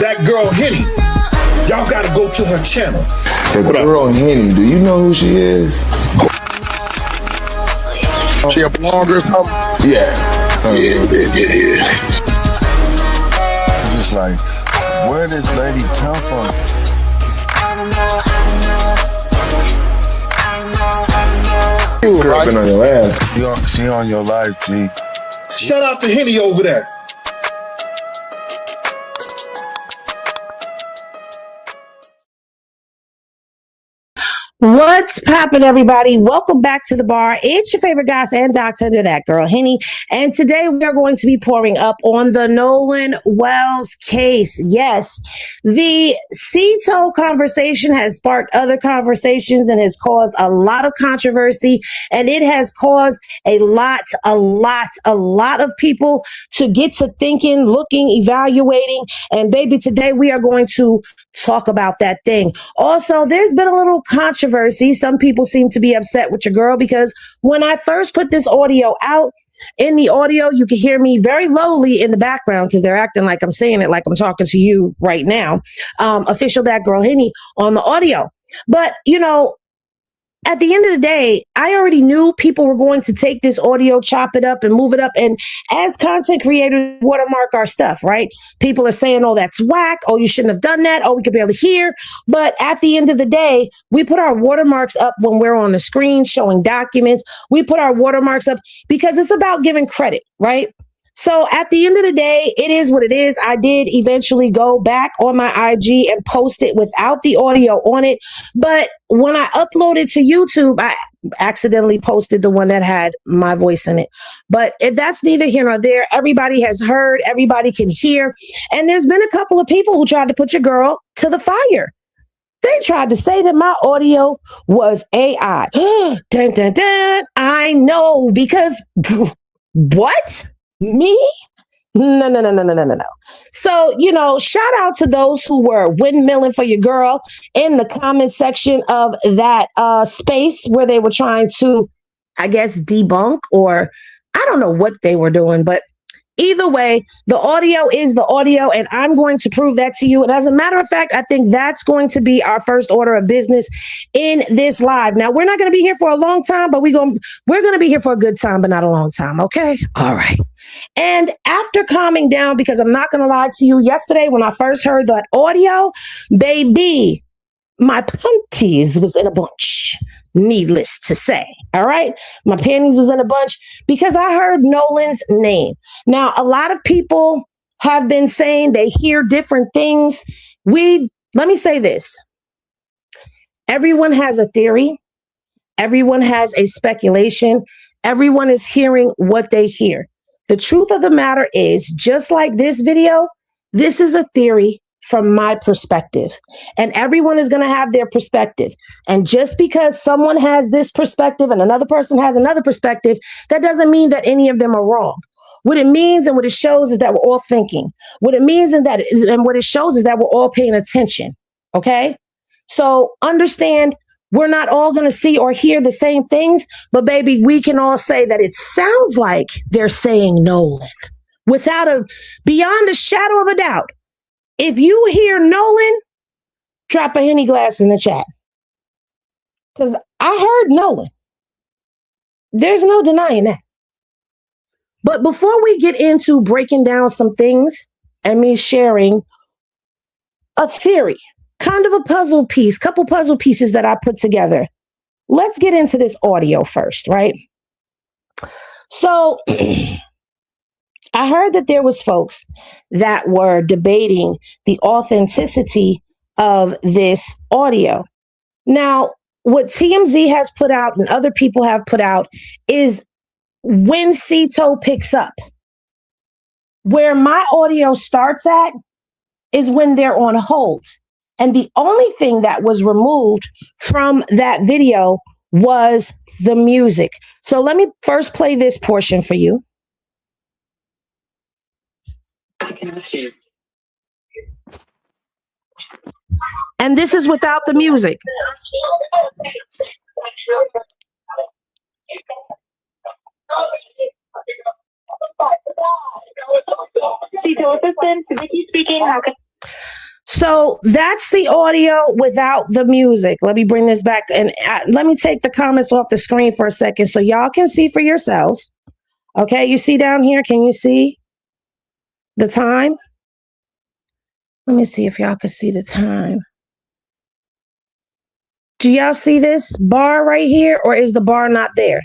That girl Henny. Y'all gotta go to her channel. The girl Henny, do you know who she is? She a blogger or something? Yeah. Yeah. Just like, where this lady come from? Been on your ass. She on your life, G. Shout out to Henny over there. What's poppin', everybody? Welcome back to the bar. It's your favorite guys and docs under that girl, Henny. And today we are going to be pouring up on the Nolan Wells case. Yes, the CETO conversation has sparked other conversations and has caused a lot of controversy. And it has caused a lot of people to get to thinking, looking, evaluating. And baby, today we are going to talk about that thing. Also, there's been a little controversy. Some people seem to be upset with your girl because when I first put this audio out, in the audio, you can hear me very lowly in the background because they're acting like I'm saying it like I'm talking to you right now. Official That Girl Henny on the audio. But, you know, at the end of the day, I already knew people were going to take this audio, chop it up and move it up. And as content creators, watermark our stuff, right? People are saying, oh, that's whack. Oh, you shouldn't have done that. Oh, we could barely hear. But at the end of the day, we put our watermarks up when we're on the screen showing documents. We put our watermarks up because it's about giving credit, right? So at the end of the day, it is what it is. I did eventually go back on my IG and post it without the audio on it. But when I uploaded to YouTube, I accidentally posted the one that had my voice in it. But if that's neither here nor there, everybody has heard, everybody can hear. And there's been a couple of people who tried to put your girl to the fire. They tried to say that my audio was AI. Dun, dun, dun. I know, because what? Me? No. So, you know, shout out to those who were windmilling for your girl in the comment section of that space where they were trying to, I guess, debunk, or I don't know what they were doing, but either way, the audio is the audio, and I'm going to prove that to you. And as a matter of fact, I think that's going to be our first order of business in this live. Now, we're not going to be here for a long time, but we're going to be here for a good time, but not a long time. Okay. All right. And after calming down, because I'm not going to lie to you, yesterday when I first heard that audio, baby, my panties was in a bunch. Needless to say. All right. My panties was in a bunch because I heard Nolan's name. Now, a lot of people have been saying they hear different things. Let me say this. Everyone has a theory. Everyone has a speculation. Everyone is hearing what they hear. The truth of the matter is, just like this video, this is a theory from my perspective, and everyone is going to have their perspective. And just because someone has this perspective and another person has another perspective, that doesn't mean that any of them are wrong. What it means and what it shows is that we're all thinking. What it means and what it shows is that we're all paying attention. Okay. So understand, we're not all going to see or hear the same things, but baby, we can all say that it sounds like they're saying Nolan beyond a shadow of a doubt. If you hear Nolan, drop a Henny glass in the chat. Because I heard Nolan. There's no denying that. But before we get into breaking down some things and me sharing a theory, kind of a puzzle piece, couple puzzle pieces that I put together, let's get into this audio first, right? So I heard that there was folks that were debating the authenticity of this audio. Now, what TMZ has put out and other people have put out is when CETO picks up. Where my audio starts at is when they're on hold. And the only thing that was removed from that video was the music. So let me first play this portion for you. And this is without the music. CETO assistant, Vicky speaking. How can So that's the audio without the music. Let me bring this back and let me take the comments off the screen for a second so y'all can see for yourselves. Okay, you see down here, can you see the time? Let me see if y'all can see the time. Do y'all see this bar right here, or is the bar not there?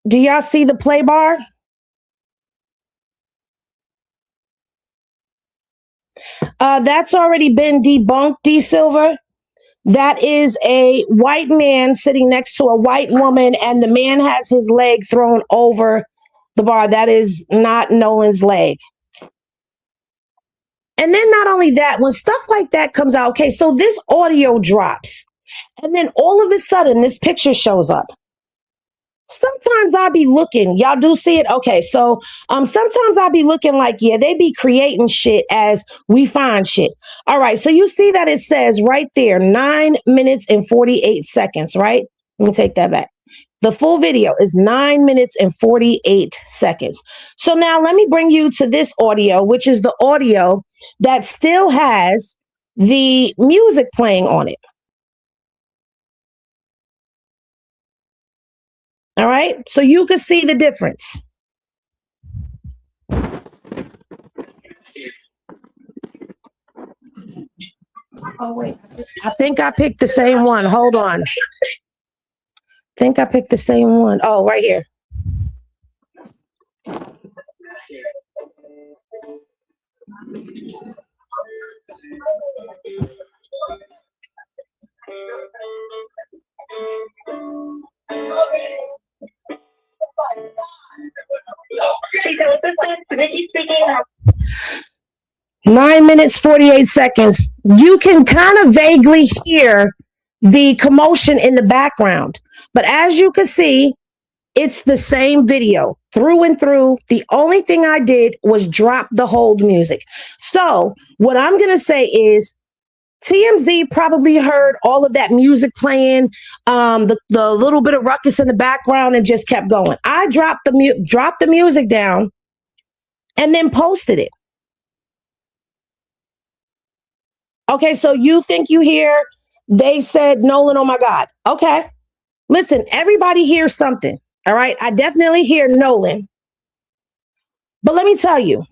Do y'all see the play bar? That's already been debunked, D Silver. That is a white man sitting next to a white woman, and the man has his leg thrown over the bar. That is not Nolan's leg. And then not only that, when stuff like that comes out, okay, so this audio drops, and then all of a sudden this picture shows up. Sometimes I'll be looking, y'all do see it? Okay, so sometimes I'll be looking like, yeah, they be creating shit as we find shit. All right, so you see that it says right there, 9 minutes and 48 seconds, right? Let me take that back. The full video is 9 minutes and 48 seconds. So now let me bring you to this audio, which is the audio that still has the music playing on it. All right, so you can see the difference. Oh, wait, I think I picked the same one. Hold on. I think I picked the same one. Oh, right here. Nine minutes, 48 seconds. You can kind of vaguely hear the commotion in the background. But as you can see, it's the same video through and through. The only thing I did was drop the hold music. So what I'm going to say is TMZ probably heard all of that music playing, the little bit of ruckus in the background, and just kept going. I dropped the music down and then posted it. Okay, so you think you hear, they said, Nolan, oh my God. Okay, listen, everybody hears something, all right? I definitely hear Nolan. But let me tell you,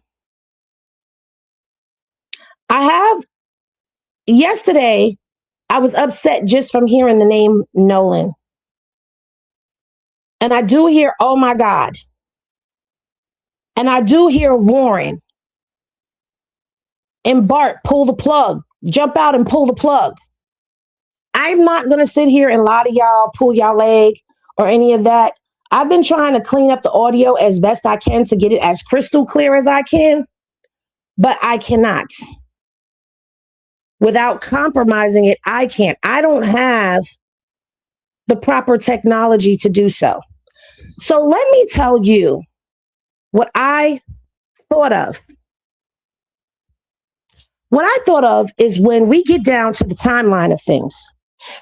yesterday, I was upset just from hearing the name Nolan. And I do hear, oh my God. And I do hear Warren and Bart pull the plug, jump out and pull the plug. I'm not going to sit here and lie to y'all, pull y'all leg or any of that. I've been trying to clean up the audio as best I can to get it as crystal clear as I can, but I cannot. Without compromising it, I can't. I don't have the proper technology to do so. So let me tell you what I thought of. What I thought of is when we get down to the timeline of things.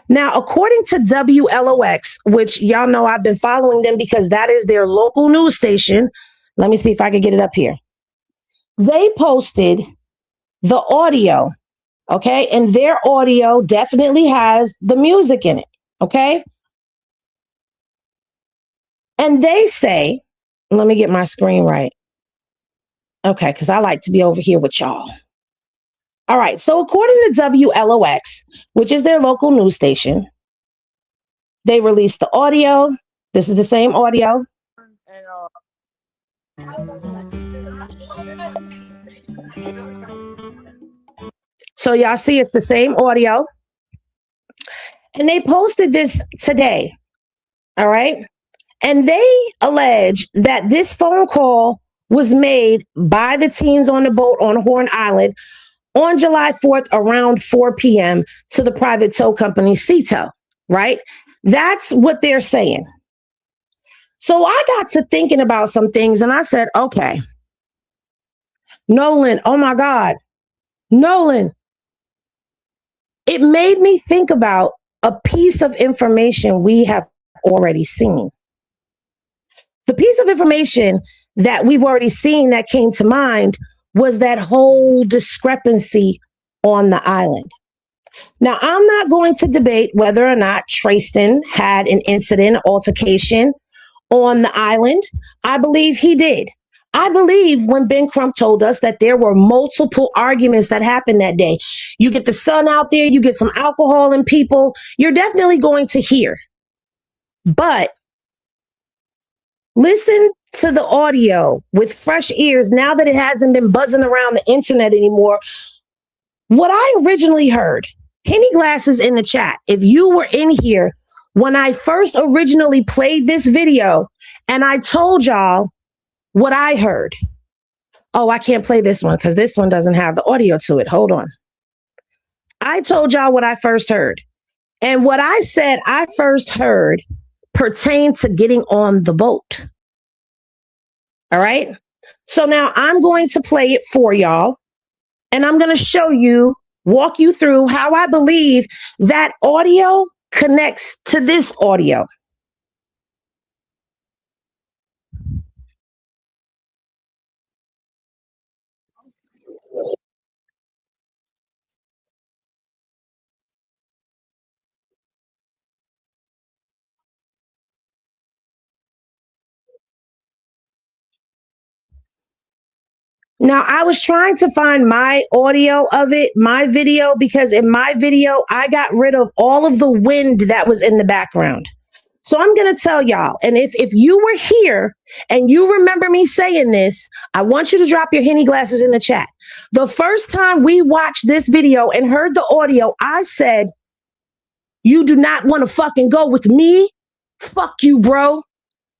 Now, according to WLOX, which y'all know I've been following them because that is their local news station. Let me see if I can get it up here. They posted the audio, okay? And their audio definitely has the music in it, okay? And they say, let me get my screen right. Okay, because I like to be over here with y'all. All right, so according to WLOX, which is their local news station, they released the audio. This is the same audio. So y'all see it's the same audio. And they posted this today, all right? And they allege that this phone call was made by the teens on the boat on Horn Island on July 4th around 4 p.m. to the private tow company Cito, right? That's what they're saying. So I got to thinking about some things and I said, okay, Nolan, oh my God, Nolan. It made me think about a piece of information we have already seen. The piece of information that we've already seen that came to mind was that whole discrepancy on the island. Now, I'm not going to debate whether or not Tristan had an incident, altercation on the island. I believe he did. I believe when Ben Crump told us that there were multiple arguments that happened that day. You get the sun out there, you get some alcohol in people, you're definitely going to hear. But listen to the audio with fresh ears now that it hasn't been buzzing around the internet anymore. What I originally heard, Henny Glasses in the chat, if you were in here when I first originally played this video and I told y'all what I heard. Oh, I can't play this one because this one doesn't have the audio to it. Hold on. I told y'all what I first heard. And what I said I first heard pertained to getting on the boat. All right. So now I'm going to play it for y'all. And I'm going to show you, walk you through how I believe that audio connects to this audio. Now, I was trying to find my audio of it, my video, because in my video, I got rid of all of the wind that was in the background. So I'm going to tell y'all, and if you were here and you remember me saying this, I want you to drop your Henny Glasses in the chat. The first time we watched this video and heard the audio, I said, you do not want to fucking go with me? Fuck you, bro.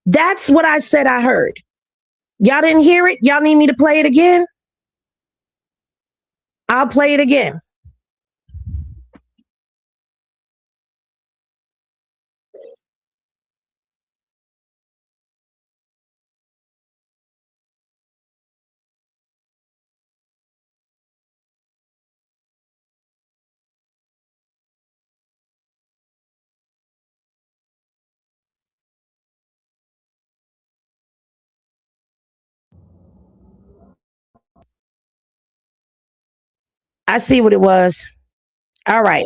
That's what I said I heard. Y'all didn't hear it? Y'all need me to play it again? I'll play it again. I see what it was. All right.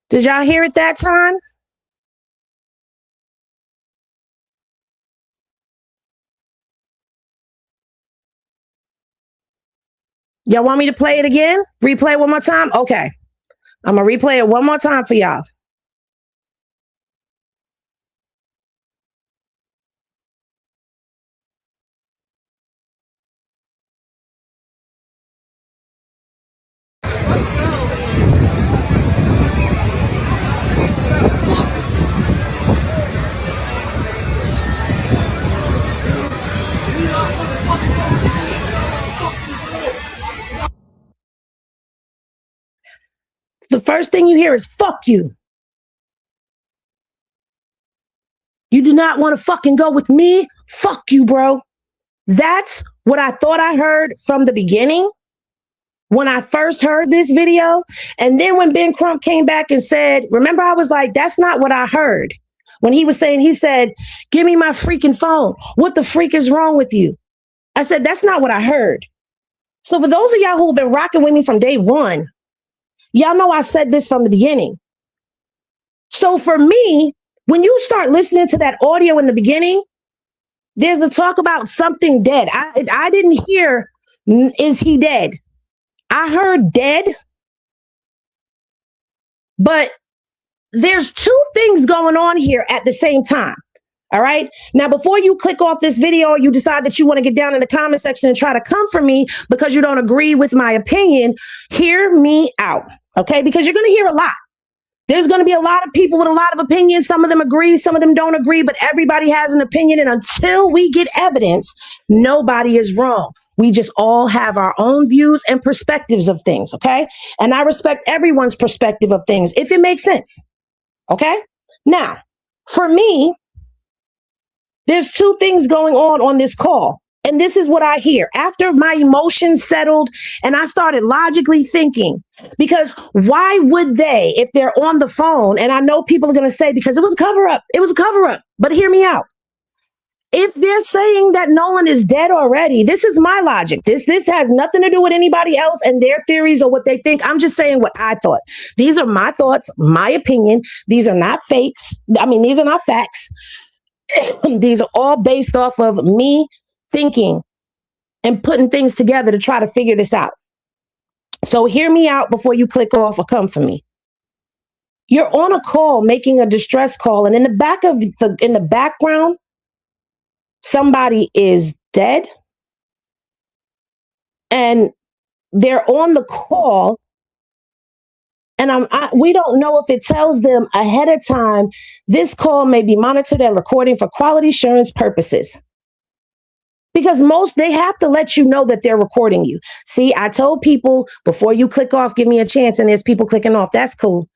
Did y'all hear it that time? Y'all want me to play it again? Replay one more time? Okay. I'm going to replay it one more time for y'all. The first thing you hear is fuck you. You do not want to fucking go with me? Fuck you, bro. That's what I thought I heard from the beginning when I first heard this video. And then when Ben Crump came back and said, remember, I was like, that's not what I heard. When he was saying, he said, give me my freaking phone. What the freak is wrong with you? I said, that's not what I heard. So for those of y'all who've been rocking with me from day one, y'all know I said this from the beginning. So for me, when you start listening to that audio in the beginning, there's the talk about something dead. I didn't hear, is he dead? I heard dead, but there's two things going on here at the same time. All right. Now, before you click off this video, or you decide that you want to get down in the comment section and try to come for me because you don't agree with my opinion, hear me out. OK, because you're going to hear a lot. There's going to be a lot of people with a lot of opinions. Some of them agree, some of them don't agree, but everybody has an opinion. And until we get evidence, nobody is wrong. We just all have our own views and perspectives of things. OK, and I respect everyone's perspective of things if it makes sense. OK, now, for me, There's two things going on this call. And this is what I hear. After my emotions settled and I started logically thinking, because why would they, if they're on the phone, and I know people are going to say, because it was a cover up, it was a cover up, but hear me out. If they're saying that Nolan is dead already, this is my logic. This has nothing to do with anybody else and their theories or what they think. I'm just saying what I thought. These are my thoughts, my opinion. These are not fakes. I mean, these are not facts. These are all based off of me thinking and putting things together to try to figure this out. So hear me out before you click off or come for me. You're on a call making a distress call, and in the background, somebody is dead, and they're on the call, and we don't know if it tells them ahead of time this call may be monitored and recording for quality assurance purposes. Because they have to let you know that they're recording you. See, I told people before you click off, give me a chance, and there's people clicking off. That's cool.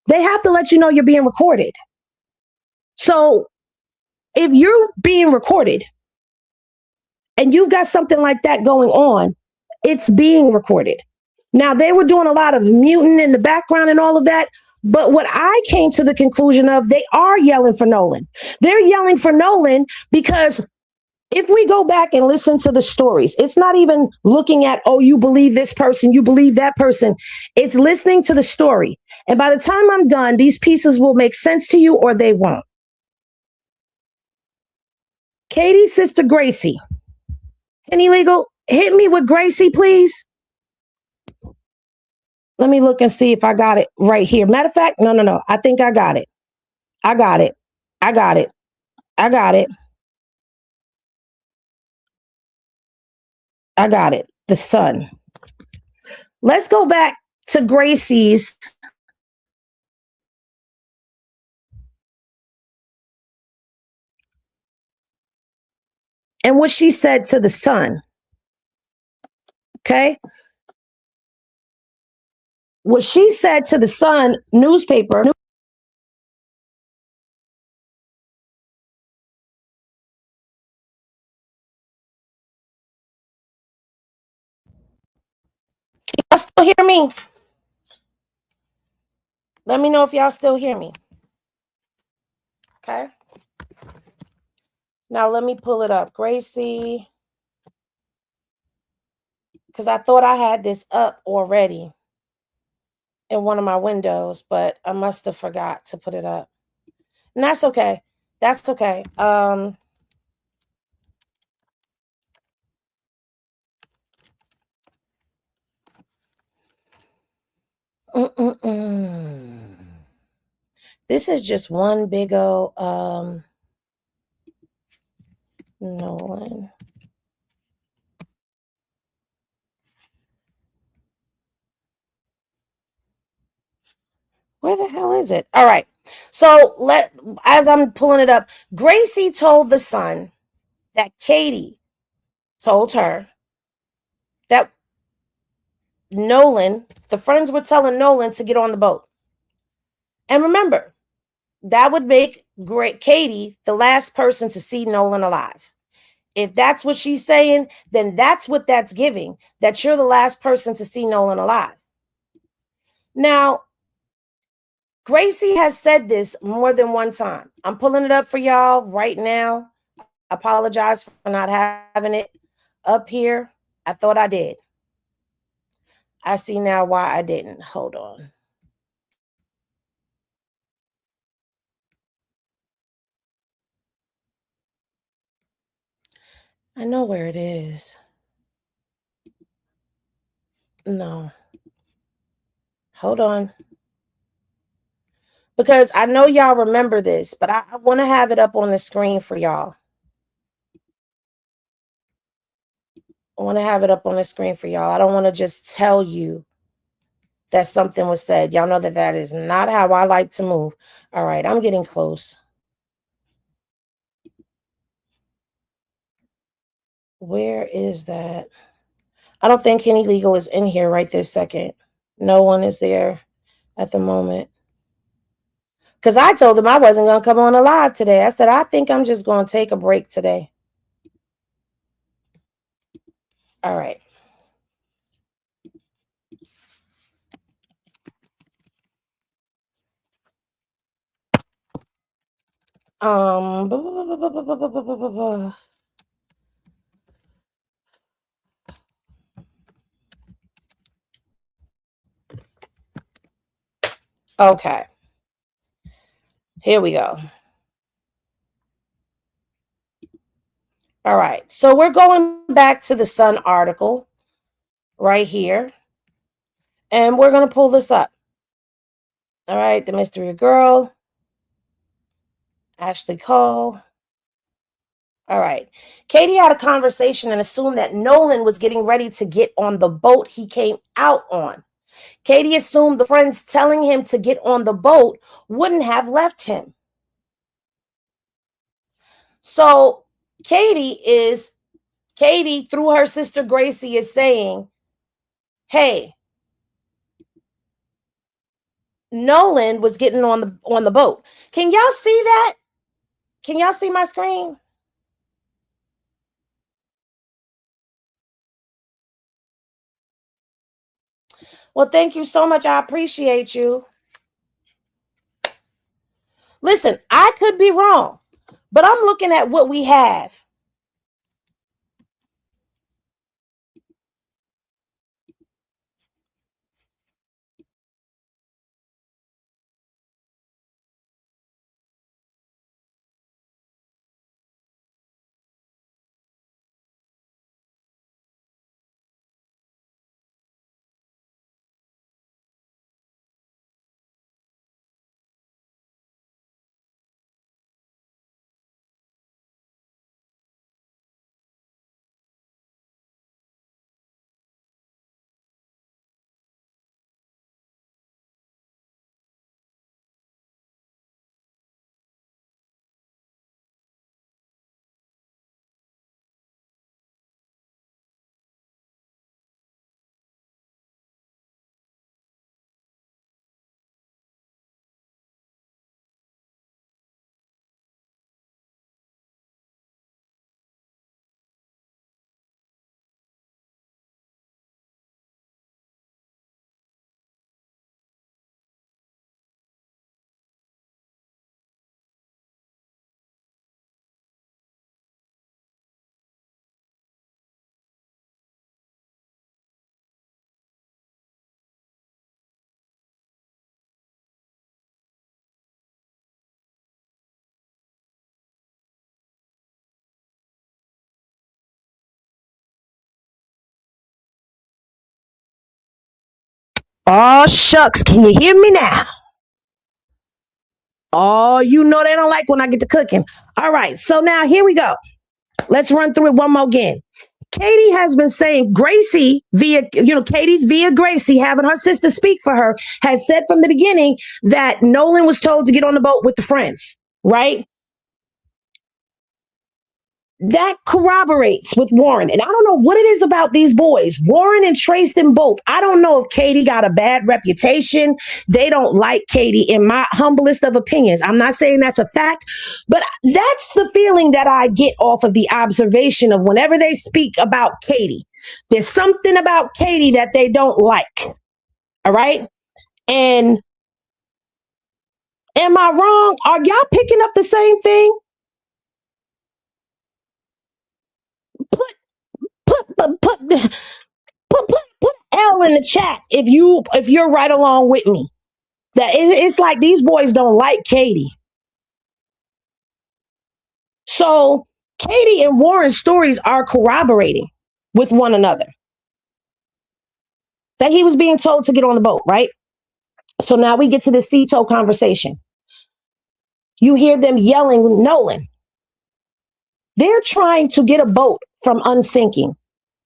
They have to let you know you're being recorded. So if you're being recorded and you've got something like that going on, it's being recorded. Now, they were doing a lot of muting in the background and all of that. But what I came to the conclusion of, they are yelling for Nolan. They're yelling for Nolan because if we go back and listen to the stories, it's not even looking at, oh, you believe this person, you believe that person. It's listening to the story. And by the time I'm done, these pieces will make sense to you or they won't. Katie's sister, Gracie. Any legal? Hit me with Gracie, please. Let me look and see if I got it right here. Matter of fact, no. I think I got it. I got it. The son. Let's go back to Gracie's. And what she said to the son. Okay. What she said to the Sun newspaper. Can y'all still hear me? Let me know if y'all still hear me. Okay. Now let me pull it up. Gracie. Because I thought I had this up already in one of my windows, but I must have forgot to put it up. And that's okay. That's okay. This is just one big old Nolan. Where the hell is it? All right. So as I'm pulling it up, Gracie told the Sun that Katie told her that Nolan, the friends were telling Nolan to get on the boat. And remember, that would make Katie the last person to see Nolan alive. If that's what she's saying, then that's what that's giving, that you're the last person to see Nolan alive. Now, Gracie has said this more than one time. I'm pulling it up for y'all right now. I apologize for not having it up here. I thought I did. I see now why I didn't. Hold on. I know where it is. No. Hold on. Because I know y'all remember this, but I want to have it up on the screen for y'all. I want to have it up on the screen for y'all. I don't want to just tell you that something was said. Y'all know that that is not how I like to move. All right, I'm getting close. Where is that? I don't think Kenny Legal is in here right this second. No one is there at the moment. Because I told them I wasn't going to come on a live today. I said, I think I'm just going to take a break today. All right. Okay. Here we go. All right. So we're going back to the Sun article right here. And we're going to pull this up. All right. The mystery girl. Ashley Cole. All right. Katie had a conversation and assumed that Nolan was getting ready to get on the boat he came out on. Katie assumed the friends telling him to get on the boat wouldn't have left him. So Katie, through her sister Gracie, is saying, hey, Nolan was getting on the boat. Can y'all see that? Can y'all see my screen? Well, thank you so much. I appreciate you. Listen, I could be wrong, but I'm looking at what we have. Oh, shucks. Can you hear me now? Oh, you know they don't like when I get to cooking. All right. So now here we go. Let's run through it one more again. Katie has been saying Gracie Katie via Gracie, having her sister speak for her, has said from the beginning that Nolan was told to get on the boat with the friends, right? That corroborates with Warren. And I don't know what it is about these boys, Warren and Tristan both. I don't know if Katie got a bad reputation. They don't like Katie, in my humblest of opinions. I'm not saying that's a fact, but that's the feeling that I get off of the observation of whenever they speak about Katie. There's something about Katie that they don't like. All right. And am I wrong? Are y'all picking up the same thing? Put L in the chat if you're right along with me. That it's like these boys don't like Katie. So Katie and Warren's stories are corroborating with one another. That he was being told to get on the boat, right? So now we get to the Cito conversation. You hear them yelling with Nolan. They're trying to get a boat from unsinking.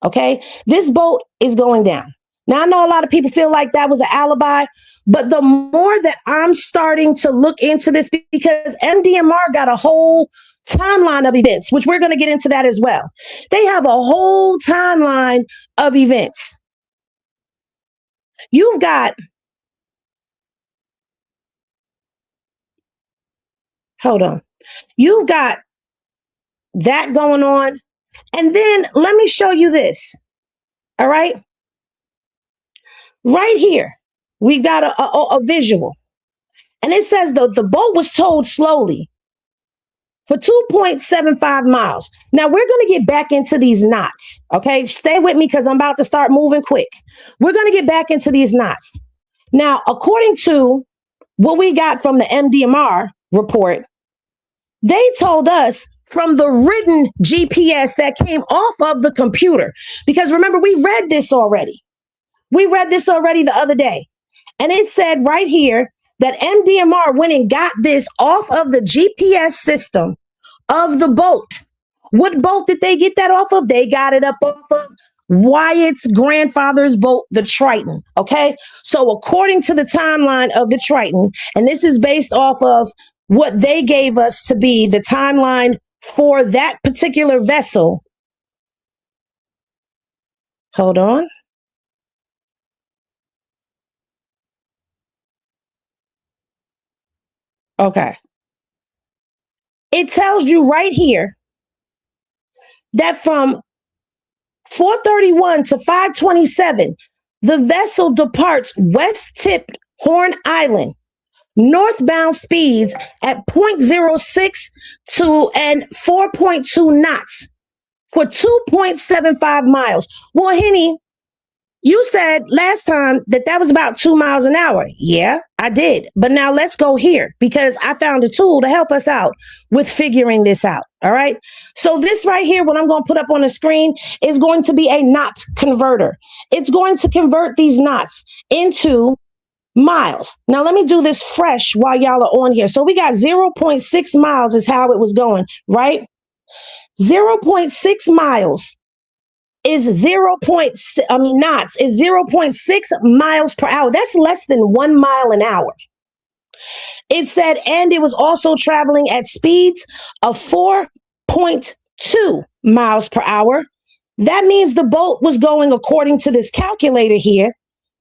Okay, this boat is going down. Now, I know a lot of people feel like that was an alibi, but the more that I'm starting to look into this, because MDMR got a whole timeline of events, which we're going to get into that as well. They have a whole timeline of events. You've got Hold on. You've got that going on. And then let me show you this. All right. Right here, we got a visual. And it says the boat was towed slowly for 2.75 miles. Now we're going to get back into these knots. Okay. Stay with me because I'm about to start moving quick. We're going to get back into these knots. Now, according to what we got from the MDMR report, they told us from the written GPS that came off of the computer, because remember, we read this already. We read this already the other day. And it said right here that MDMR went and got this off of the GPS system of the boat. What boat did they get that off of? They got it up off of Wyatt's grandfather's boat, the Triton. Okay. So according to the timeline of the Triton, and this is based off of what they gave us to be the timeline for that particular vessel. Hold on. Okay. It tells you right here that from 4:31 to 5:27, the vessel departs West Tip Horn Island, northbound speeds at 0.06 to and 4.2 knots for 2.75 miles. Well, Henny, you said last time that was about 2 miles an hour. Yeah, I did. But now let's go here because I found a tool to help us out with figuring this out. All right. So this right here, what I'm going to put up on the screen is going to be a knot converter. It's going to convert these knots into miles. Now, let me do this fresh while y'all are on here. So we got 0.6 miles is how it was going, right? 0.6 miles is knots is 0.6 miles per hour. That's less than 1 mile an hour. It said, and it was also traveling at speeds of 4.2 miles per hour. That means the boat was going, according to this calculator here,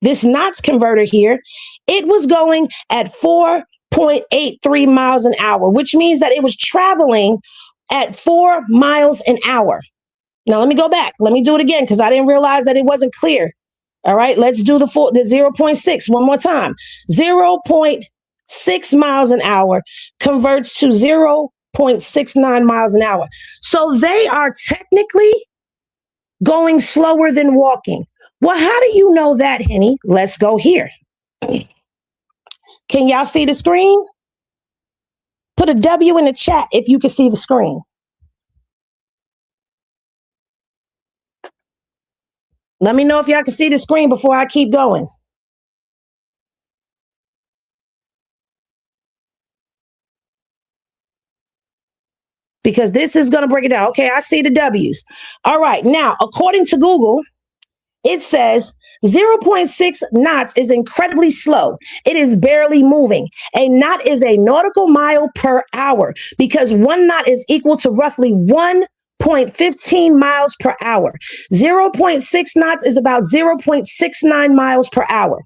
this knots converter here, it was going at 4.83 miles an hour, which means that it was traveling at 4 miles an hour. Now, let me go back. Let me do it again because I didn't realize that it wasn't clear. All right, let's do the 0.6 one more time. 0.6 miles an hour converts to 0.69 miles an hour. So they are technically going slower than walking. Well, how do you know that, Henny? Let's go here. Can y'all see the screen? Put a W in the chat if you can see the screen. Let me know if y'all can see the screen before I keep going. Because this is going to break it down. Okay, I see the W's. All right. Now, according to Google, it says 0.6 knots is incredibly slow. It is barely moving. A knot is a nautical mile per hour because 1 knot is equal to roughly 1.15 miles per hour. 0.6 knots is about 0.69 miles per hour.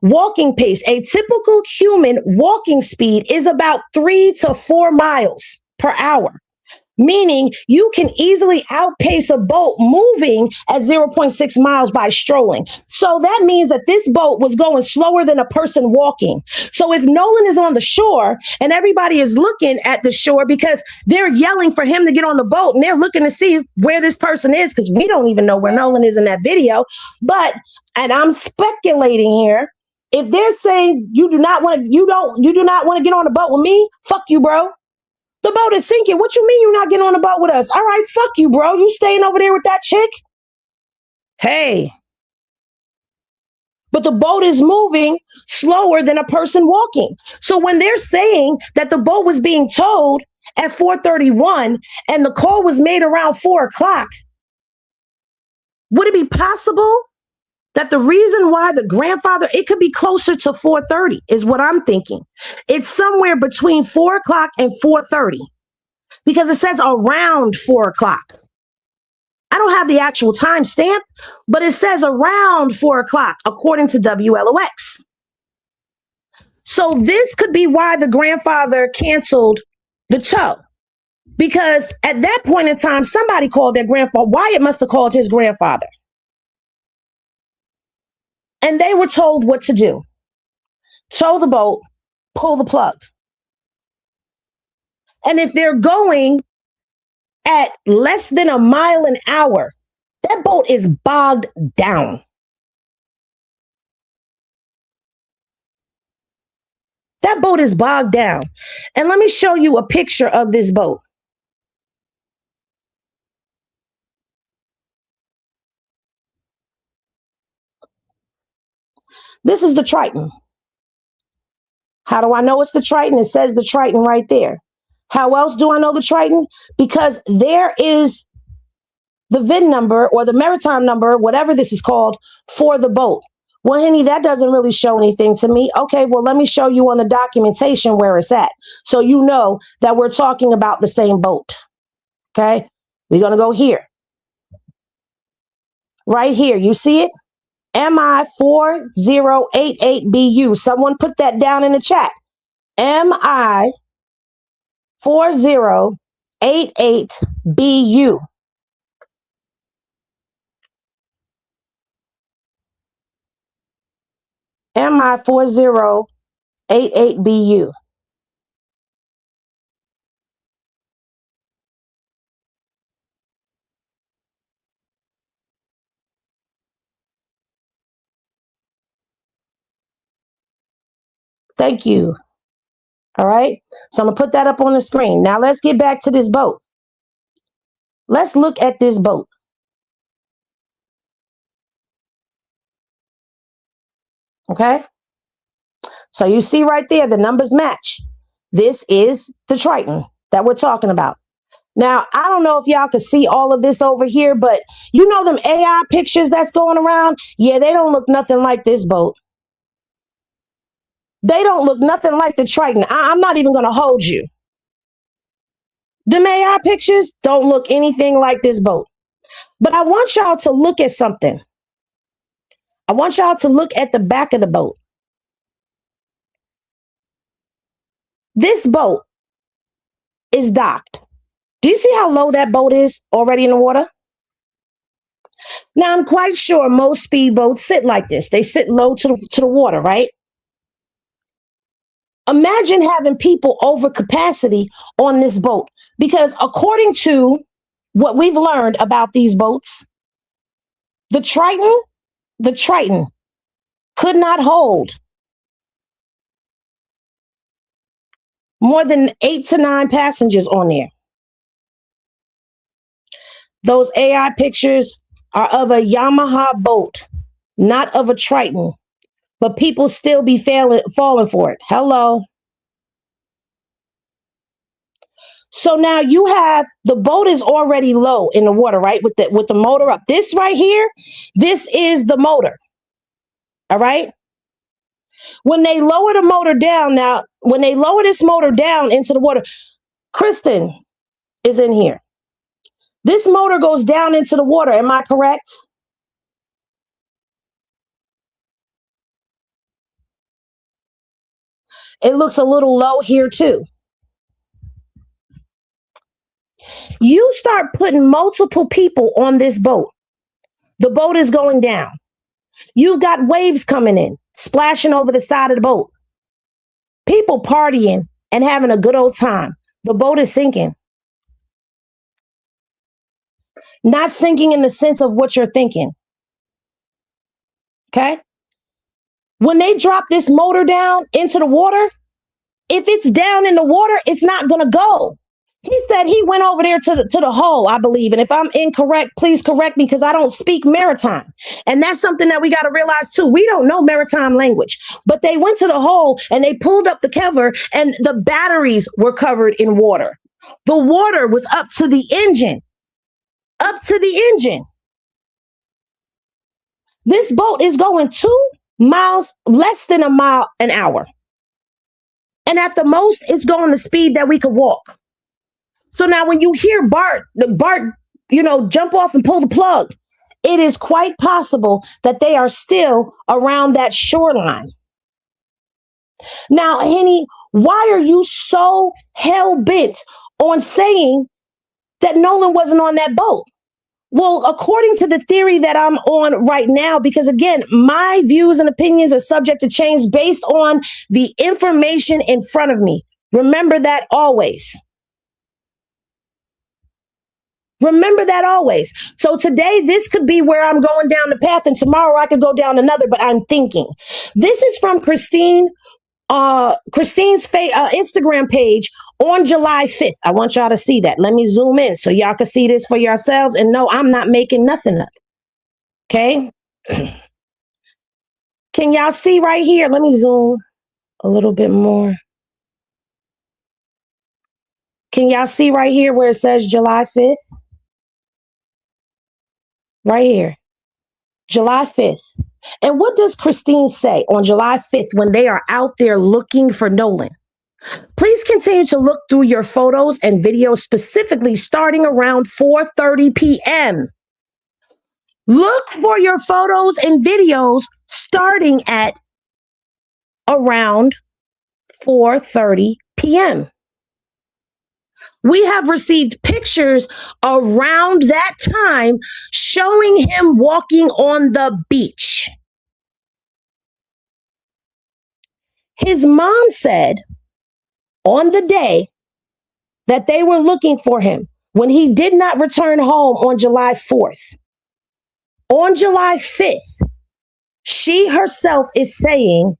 Walking pace. A typical human walking speed is about 3 to 4 miles per hour, meaning you can easily outpace a boat moving at 0.6 miles by strolling. So that means that this boat was going slower than a person walking. So if Nolan is on the shore and everybody is looking at the shore because they're yelling for him to get on the boat and they're looking to see where this person is, because we don't even know where Nolan is in that video. But, and I'm speculating here, if they're saying you do not want to get on the boat with me, fuck you, bro. The boat is sinking. What you mean you're not getting on the boat with us? All right, fuck you, bro. You staying over there with that chick? Hey. But the boat is moving slower than a person walking. So when they're saying that the boat was being towed at 4:31 and the call was made around 4 o'clock, would it be possible that the reason why the grandfather, it could be closer to 4:30 is what I'm thinking. It's somewhere between 4 o'clock and 4:30 because it says around 4 o'clock. I don't have the actual time stamp, but it says around 4 o'clock according to WLOX. So this could be why the grandfather canceled the tow. Because at that point in time, somebody called their grandfather. Wyatt must have called his grandfather. And they were told what to do. Tow the boat, pull the plug. And if they're going at less than a mile an hour, that boat is bogged down. That boat is bogged down. And let me show you a picture of this boat. This is the Triton. How do I know it's the Triton? It says the Triton right there. How else do I know the Triton? Because there is the VIN number or the maritime number, whatever this is called, for the boat. Well, Henny, that doesn't really show anything to me. Okay, well, let me show you on the documentation where it's at. So you know that we're talking about the same boat. Okay, we're going to go here. Right here, you see it? MI 4088BU. Someone put that down in the chat. MI 4088BU. MI 4088BU. Thank you. All right. So I'm going to put that up on the screen. Now let's get back to this boat. Let's look at this boat. Okay. So you see right there, the numbers match. This is the Triton that we're talking about. Now, I don't know if y'all can see all of this over here, but you know them AI pictures that's going around? Yeah, they don't look nothing like this boat. They don't look nothing like the Triton. I'm not even going to hold you. Them AI pictures don't look anything like this boat. But I want y'all to look at something. I want y'all to look at the back of the boat. This boat is docked. Do you see how low that boat is already in the water? Now, I'm quite sure most speedboats sit like this. They sit low to the water, right? Imagine having people over capacity on this boat, because according to what we've learned about these boats, the Triton could not hold more than 8 to 9 passengers on there. Those AI pictures are of a Yamaha boat, not of a Triton. But people still be falling for it. Hello. So now you have the boat is already low in the water, right? With the motor up. This right here, this is the motor. All right. When they lower the motor down, now, when they lower this motor down into the water, Kristen is in here. This motor goes down into the water. Am I correct? It looks a little low here too. You start putting multiple people on this boat. The boat is going down. You've got waves coming in, splashing over the side of the boat. People partying and having a good old time. The boat is sinking. Not sinking in the sense of what you're thinking. Okay? When they drop this motor down into the water, if it's down in the water, it's not going to go. He said he went over there to the hull, I believe. And if I'm incorrect, please correct me, because I don't speak maritime. And that's something that we got to realize too. We don't know maritime language, but they went to the hull and they pulled up the cover and the batteries were covered in water. The water was up to the engine. Up to the engine. This boat is going 2 miles, less than a mile an hour. And at the most, it's going the speed that we could walk. So now when you hear Bart, jump off and pull the plug, it is quite possible that they are still around that shoreline. Now, Henny, Why are you so hell-bent on saying that Nolan wasn't on that boat? Well, according to the theory that I'm on right now, because again, my views and opinions are subject to change based on the information in front of me. Remember that always. Remember that always. So today, this could be where I'm going down the path, and tomorrow I could go down another, but I'm thinking. This is from Christine's Instagram page on July 5th. I want y'all to see that. Let me zoom in so y'all can see this for yourselves. And no, I'm not making nothing up. Okay? Can y'all see right here? Let me zoom a little bit more. Can y'all see right here where it says July 5th? Right here. July 5th. And what does Christine say on July 5th when they are out there looking for Nolan? Please continue to look through your photos and videos, specifically starting around 4:30 p.m. Look for your photos and videos starting at around 4:30 p.m. We have received pictures around that time showing him walking on the beach. His mom said on the day that they were looking for him, when he did not return home on July 4th, on July 5th, she herself is saying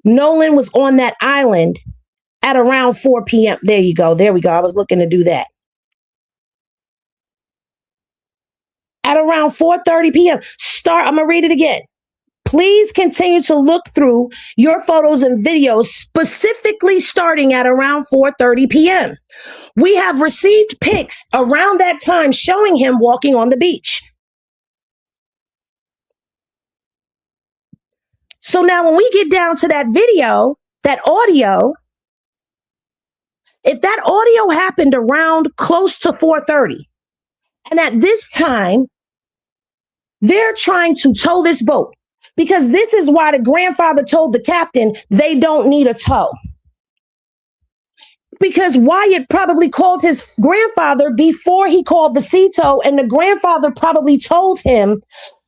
Nolan was on that island at around 4 p.m. There you go. There we go. I was looking to do that. At around 4:30 p.m. I'm going to read it again. Please continue to look through your photos and videos, specifically starting at around 4:30 p.m. We have received pics around that time showing him walking on the beach. So now when we get down to that video, that audio, if that audio happened around close to 4:30, and at this time, they're trying to tow this boat, because this is why the grandfather told the captain they don't need a tow. Because Wyatt probably called his grandfather before he called the sea tow, and the grandfather probably told him,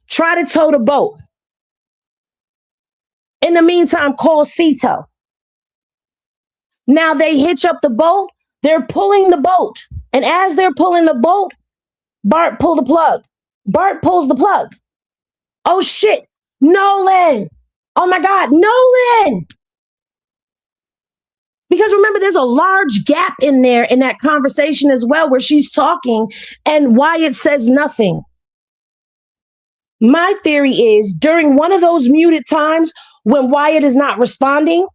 try to tow the boat. In the meantime, call sea tow. Now they hitch up the boat, they're pulling the boat. And as they're pulling the boat, Bart pull the plug. Bart pulls the plug. Oh shit, Nolan. Oh my God, Nolan. Because remember, there's a large gap in there in that conversation as well, where she's talking and Wyatt says nothing. My theory is during one of those muted times when Wyatt is not responding,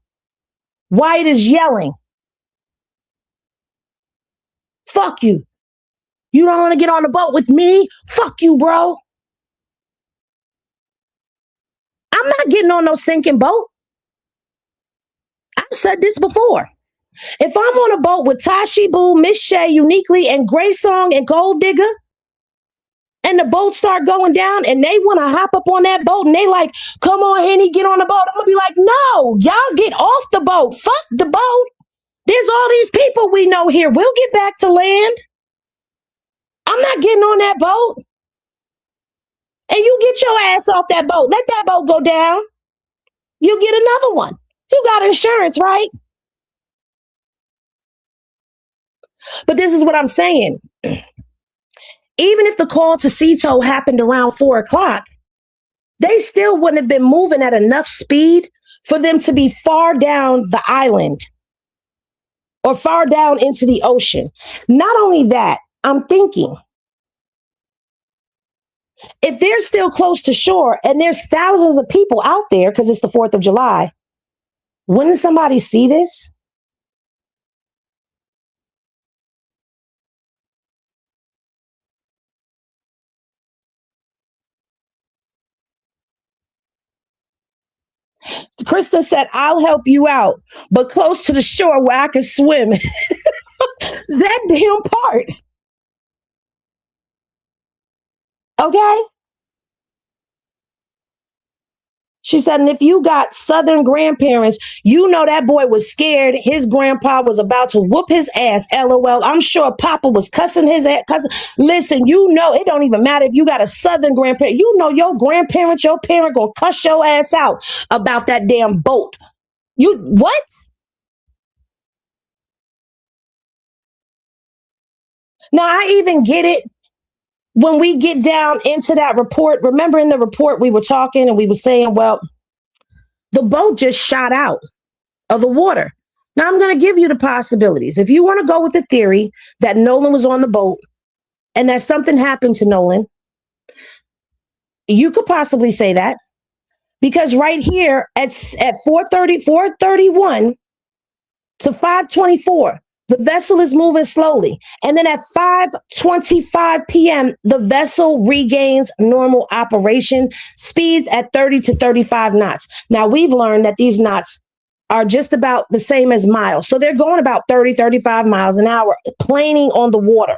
Wyatt is yelling, fuck you. You don't want to get on the boat with me? Fuck you, bro. I'm not getting on no sinking boat. I've said this before. If I'm on a boat with Tashi Boo, Miss Shay, Uniquely, and Gray Song and Gold Digger, and the boat start going down and they want to hop up on that boat and they like, come on, Henny, get on the boat. I'm going to be like, no, y'all get off the boat. Fuck the boat. There's all these people we know here. We'll get back to land. I'm not getting on that boat. And you get your ass off that boat. Let that boat go down. You get another one. You got insurance, right? But this is what I'm saying. Even if the call to sea tow happened around 4 o'clock, they still wouldn't have been moving at enough speed for them to be far down the island or far down into the ocean. Not only that, I'm thinking, if they're still close to shore and there's thousands of people out there because it's the 4th of July, wouldn't somebody see this? Krista said, I'll help you out, but close to the shore where I can swim. That damn part. Okay? She said, and if you got Southern grandparents, you know that boy was scared. His grandpa was about to whoop his ass. LOL. I'm sure Papa was cussing his ass. Listen, you know, it don't even matter if you got a Southern grandparent. You know your grandparent, your parent gonna cuss your ass out about that damn boat. You what? Now I even get it when we get down into that report. Remember in the report we were talking and we were saying, well, the boat just shot out of the water. Now, I'm going to give you the possibilities. If you want to go with the theory that Nolan was on the boat and that something happened to Nolan, you could possibly say that. Because right here at 4:31 to 5:24, the vessel is moving slowly. And then at 5:25 p.m., the vessel regains normal operation speeds at 30 to 35 knots. Now, we've learned that these knots are just about the same as miles. So they're going about 30, 35 miles an hour, planing on the water.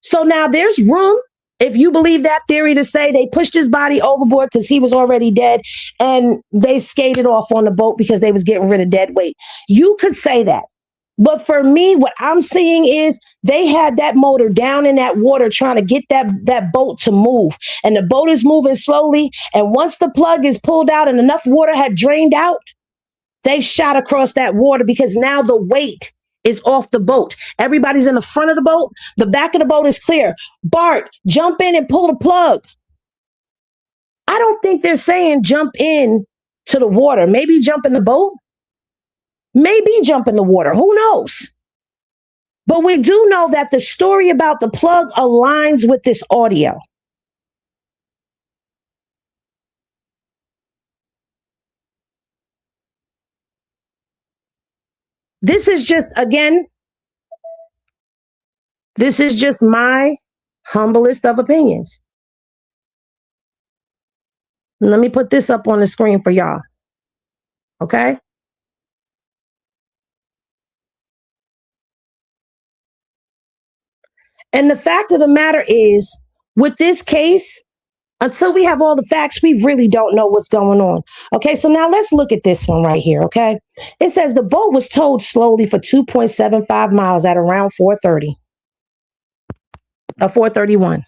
So now there's room, if you believe that theory, to say they pushed his body overboard because he was already dead and they skated off on the boat because they was getting rid of dead weight. You could say that. But for me, what I'm seeing is they had that motor down in that water trying to get that boat to move. And the boat is moving slowly. And once the plug is pulled out and enough water had drained out, they shot across that water because now the weight is off the boat. Everybody's in the front of the boat. The back of the boat is clear. Bart, jump in and pull the plug. I don't think they're saying jump in to the water. Maybe jump in the boat. Maybe jump in the water. Who knows? But we do know that the story about the plug aligns with this audio. This is just, again, this is just my humblest of opinions. Let me put this up on the screen for y'all. Okay? And the fact of the matter is, with this case, until we have all the facts, we really don't know what's going on. Okay, so now let's look at this one right here, okay? It says the boat was towed slowly for 2.75 miles at around 4:31.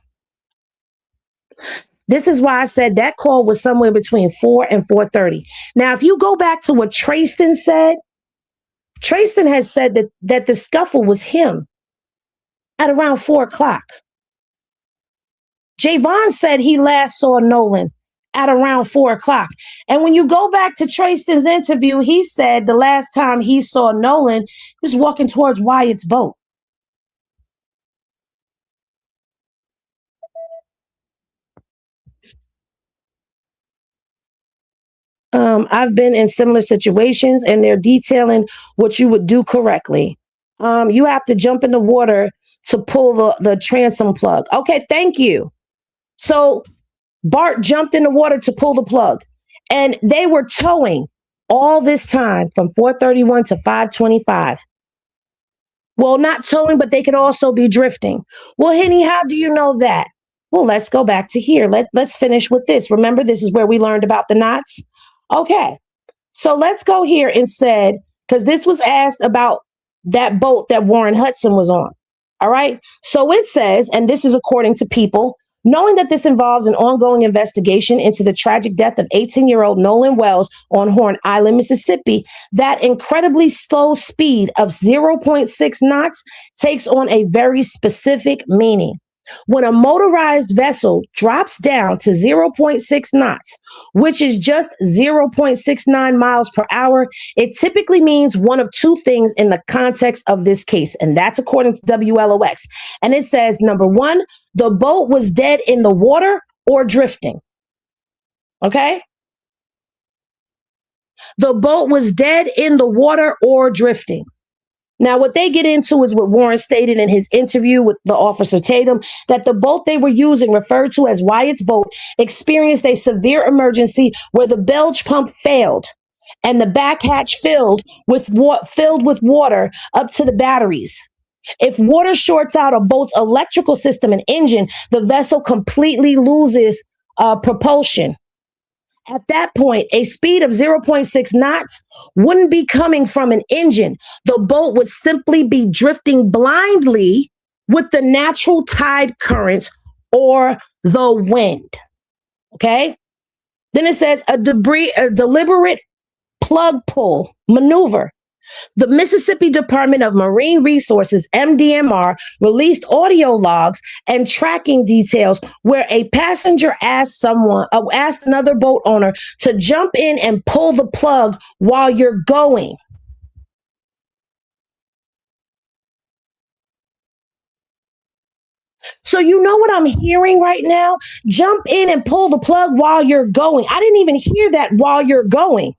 This is why I said that call was somewhere between 4 and 4:30. Now, if you go back to what Trayston said, Trayston has said that the scuffle was him at around 4 o'clock. Javon said he last saw Nolan at around 4 o'clock. And when you go back to Trayston's interview, he said the last time he saw Nolan, he was walking towards Wyatt's boat. I've been in similar situations and they're detailing what you would do correctly. You have to jump in the water to pull the transom plug. Okay, thank you. So Bart jumped in the water to pull the plug and they were towing all this time from 4:31 to 5:25. Well, not towing, but they could also be drifting. Well, Henny, how do you know that? Well, let's go back to here. Let's finish with this. Remember, this is where we learned about the knots. Okay, so let's go here and said, because this was asked about that boat that Warren Hudson was on. All right, so it says, and this is according to People, knowing that this involves an ongoing investigation into the tragic death of 18-year-old Nolan Wells on Horn Island, Mississippi, that incredibly slow speed of 0.6 knots takes on a very specific meaning. When a motorized vessel drops down to 0.6 knots, which is just 0.69 miles per hour, it typically means one of two things in the context of this case. And that's according to WLOX. And it says, number one, the boat was dead in the water or drifting. Okay? The boat was dead in the water or drifting. Now, what they get into is what Warren stated in his interview with the officer Tatum, that the boat they were using, referred to as Wyatt's boat, experienced a severe emergency where the bilge pump failed and the back hatch filled with water up to the batteries. If water shorts out a boat's electrical system and engine, the vessel completely loses propulsion. At that point, a speed of 0.6 knots wouldn't be coming from an engine. The boat would simply be drifting blindly with the natural tide currents or the wind. Okay? Then it says a deliberate plug pull maneuver. The Mississippi Department of Marine Resources, MDMR, released audio logs and tracking details where a passenger asked another boat owner to jump in and pull the plug while you're going. So you know what I'm hearing right now? Jump in and pull the plug while you're going. I didn't even hear that while you're going.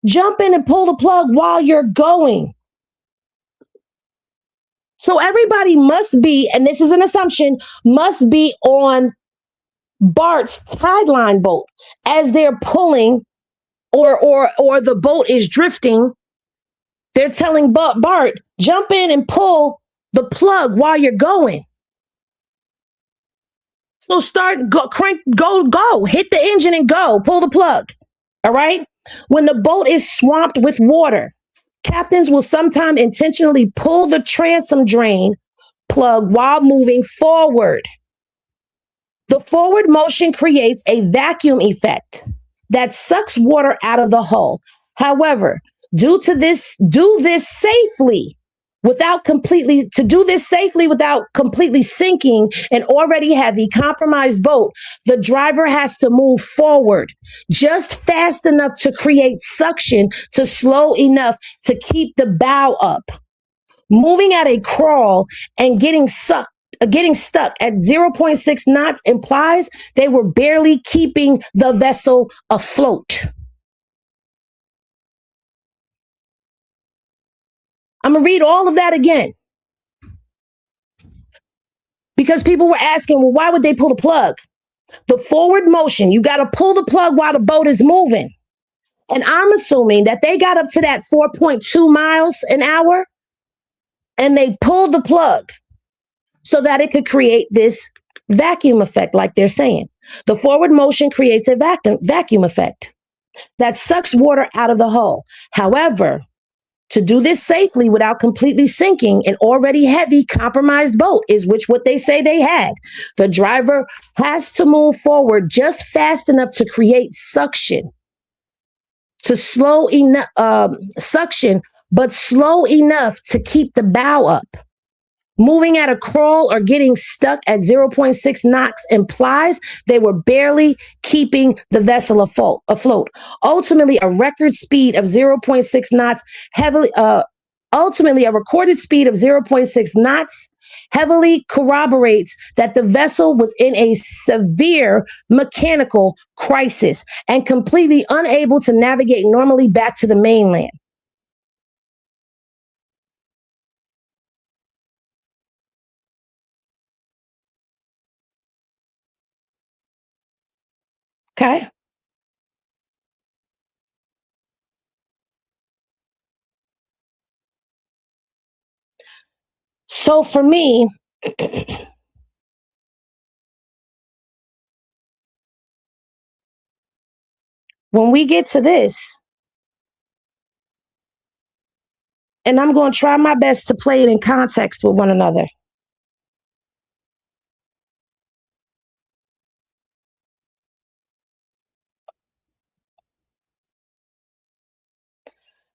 Jump in and pull the plug while you're going. So everybody must be, and this is an assumption, must be on Bart's tide line boat as they're pulling or the boat is drifting. They're telling Bart, jump in and pull the plug while you're going. So go, hit the engine and go, pull the plug. All right. When the boat is swamped with water, captains will sometimes intentionally pull the transom drain plug while moving forward. The forward motion creates a vacuum effect that sucks water out of the hull. However, do this safely without completely sinking an already heavy, compromised boat. The driver has to move forward just fast enough to create suction to slow enough to keep the bow up. Moving at a crawl and getting stuck at 0.6 knots implies they were barely keeping the vessel afloat. I'm going to read all of that again. Because people were asking, well, why would they pull the plug? The forward motion, you got to pull the plug while the boat is moving. And I'm assuming that they got up to that 4.2 miles an hour and they pulled the plug so that it could create this vacuum effect, like they're saying. The forward motion creates a vacuum effect that sucks water out of the hull. However, to do this safely without completely sinking an already heavy, compromised boat is what they say they had. The driver has to move forward just fast enough to create suction, but slow enough to keep the bow up. Moving at a crawl or getting stuck at 0.6 knots implies they were barely keeping the vessel afloat. Ultimately, a record speed of 0.6 knots a recorded speed of 0.6 knots heavily corroborates that the vessel was in a severe mechanical crisis and completely unable to navigate normally back to the mainland. Okay. So for me, when we get to this, and I'm going to try my best to play it in context with one another.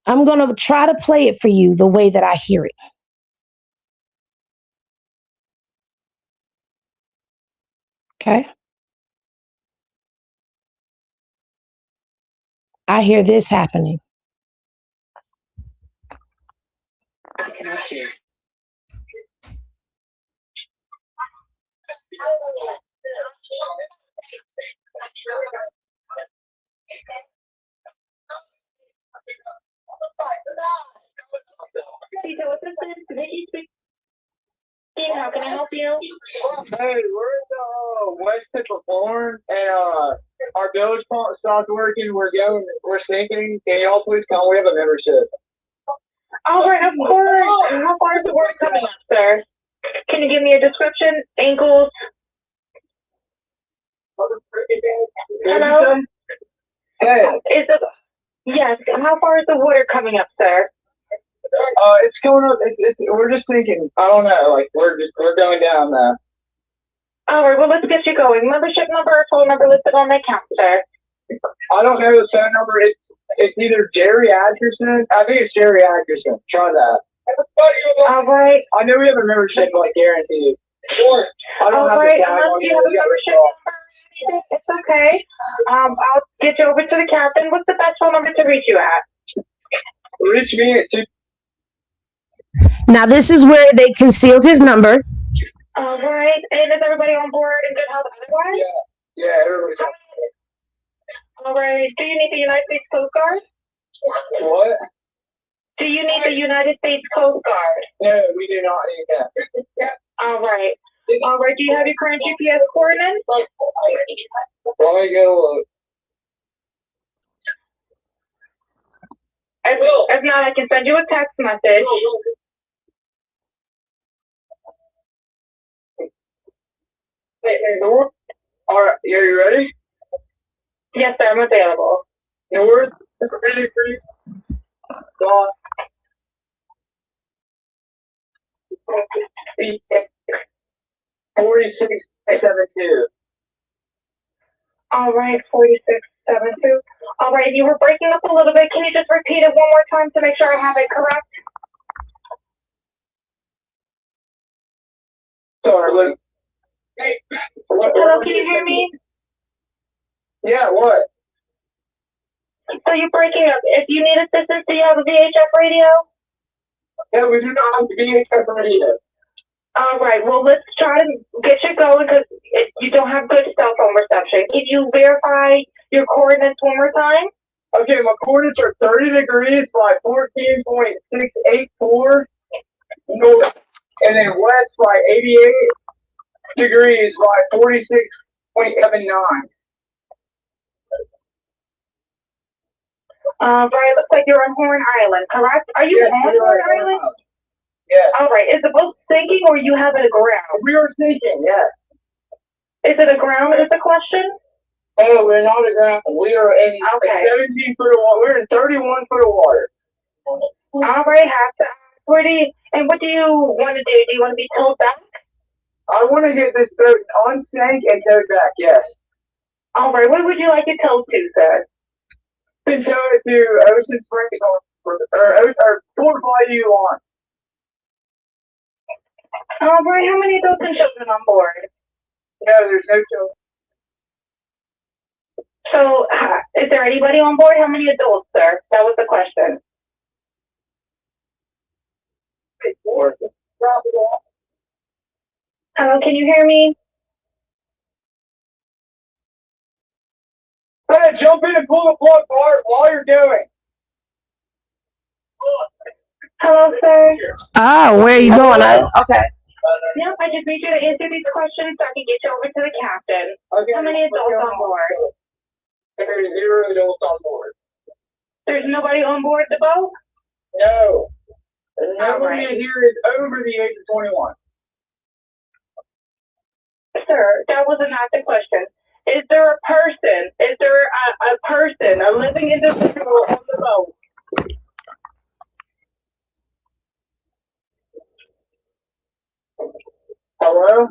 I'm going to try to play it for you the way that I hear it. Okay. I hear this happening. I cannot hear. How can I help you? Hey, we're in the West Tip of Florence, and our bilge pump stopped working. We're sinking. Can y'all please come? We have a membership. All right, of course. And how far is the work coming up, sir? Can you give me a description? Ankles? Hello? Hey, Yes. How far is the water coming up, sir? it's going up. We're just thinking. I don't know. Like we're going down now. All right. Well, let's get you going. Membership number or phone number listed on the account, sir. I don't know the phone number. It's either Jerry Atkerson. I think it's Jerry Atkerson. Try that. All right. I know we have a membership, like guaranteed. Sure. I don't All have right. the tag Unless on you have a membership number, it's okay. I'll get you over to the captain. What's the best phone number to reach you at? Reach me at 2. Now, this is where they concealed his number. All right. And is everybody on board in good health otherwise? Yeah, everybody's on. All right. Do you need the United States Coast Guard? What? Do you need the United States Coast Guard? No, we do not need that. All right. All right. Do you have your current GPS coordinates? Let me go look. If not, I can send you a text message. Hey, North. All right, are you ready? Yes, sir. I'm available. North. Ready for you? Gone. 4672. All right. 4672. All right. You were breaking up a little bit. Can you just repeat it one more time to make sure I have it correct? Sorry, look. Hey, Hello. Can you hear me? Yeah, what? So you're breaking up. If you need assistance, do you have a VHF radio? Yeah, we do not have to be a radio. All right. Well, let's try to get you going because you don't have good cell phone reception. Can you verify your coordinates one more time? Okay, my coordinates are 30 degrees by 14.684 north, and then west by 88 degrees by 46.79. Right. Looks like you're on Horn Island, correct? Are you on Horn Island? Yeah. All right. Is the boat sinking or you have it aground? We are sinking, yeah. Is it aground? Is the question? Oh, we're not aground. We are in 17 foot of water. We're in 31 foot of water. All right. And what do you want to do? Do you want to be towed back? I want to get this boat unsank and towed back, yes. All right. Where would you like it towed to, sir? Can tow it to Ocean Springs or Fort Bayou on. All right. How many adults and children on board? No, there's no children. So, is there anybody on board? How many adults, sir? That was the question. Hello, can you hear me? Hey, jump in and pull the plug, Bart, while you're doing. Hello, sir. Oh, where are you going? Okay. Yep, I just need you to answer these questions so I can get you over to the captain. Okay. How many adults on board? There's 0 adults on board. There's nobody on board the boat? No. Nobody right. in here is over the age of 21. Sir, that was not the question. Is there a person? Is there a person, a living individual on the boat? Hello?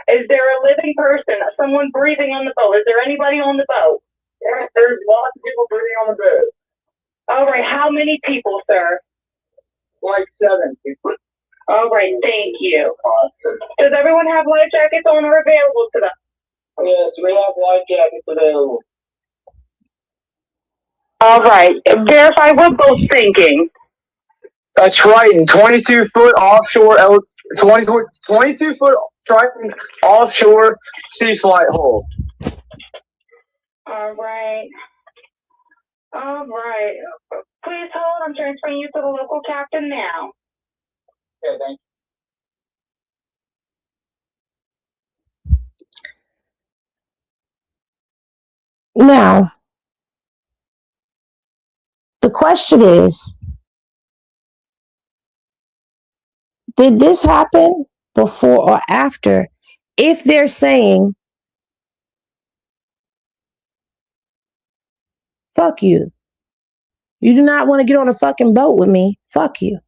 Is there a living person, someone breathing on the boat? Is there anybody on the boat? Yeah, there's lots of people breathing on the boat. All right, how many people, sir? Like 7 people. All right, thank you. Does everyone have life jackets on or available to them? Yes, we have life jackets available. All right, verify what boat's sinking. A Triton, 22 foot offshore, 22 foot Triton offshore sea flight hull. All right. All right. Please hold. I'm transferring you to the local captain now. Okay, thank you. Now, the question is, did this happen before or after? If they're saying Fuck you. You do not want to get on a fucking boat with me. Fuck you.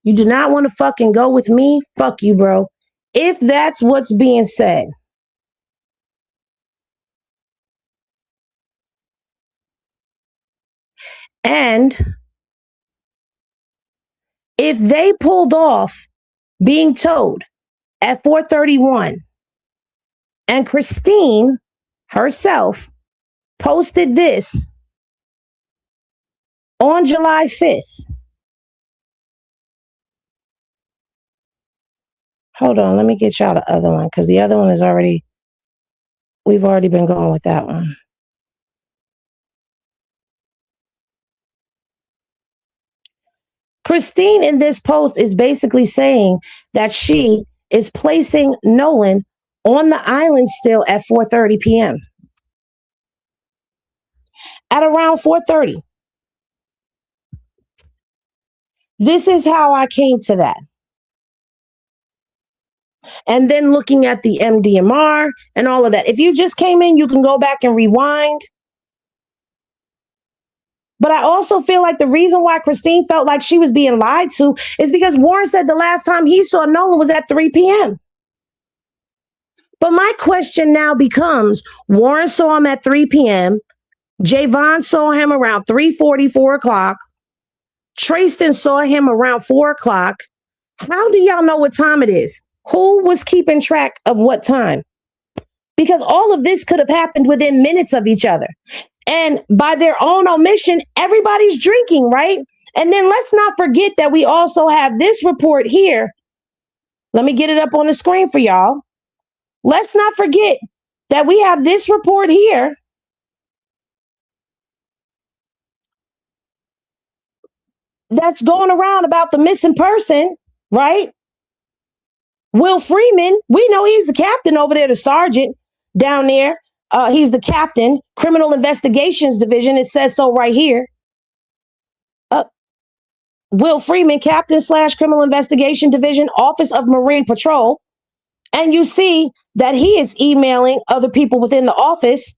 You do not want to fucking go with me? Fuck you, bro. If that's what's being said. And if they pulled off being towed at 4:31 and Christine herself posted this on July 5th. Hold on, let me get y'all the other one because the other one is we've already been going with that one. Christine in this post is basically saying that she is placing Nolan on the island still at 4:30 p.m. At around 4:30. This is how I came to that. And then looking at the MDMR and all of that. If you just came in, you can go back and rewind. But I also feel like the reason why Christine felt like she was being lied to is because Warren said the last time he saw Nolan was at 3 p.m. But my question now becomes, Warren saw him at 3 p.m. Javon saw him around 3:40, 4 o'clock. Trayston saw him around 4 o'clock. How do y'all know what time it is? Who was keeping track of what time? Because all of this could have happened within minutes of each other. And by their own omission, everybody's drinking, right? And then let's not forget that we also have this report here. Let me get it up on the screen for y'all. Let's not forget that we have this report here. That's going around about the missing person, right? Will Freeman, we know he's the captain over there, the sergeant down there. He's the captain, Criminal Investigations Division. It says so right here. Will Freeman, captain / Criminal Investigation Division, Office of Marine Patrol. And you see that he is emailing other people within the office.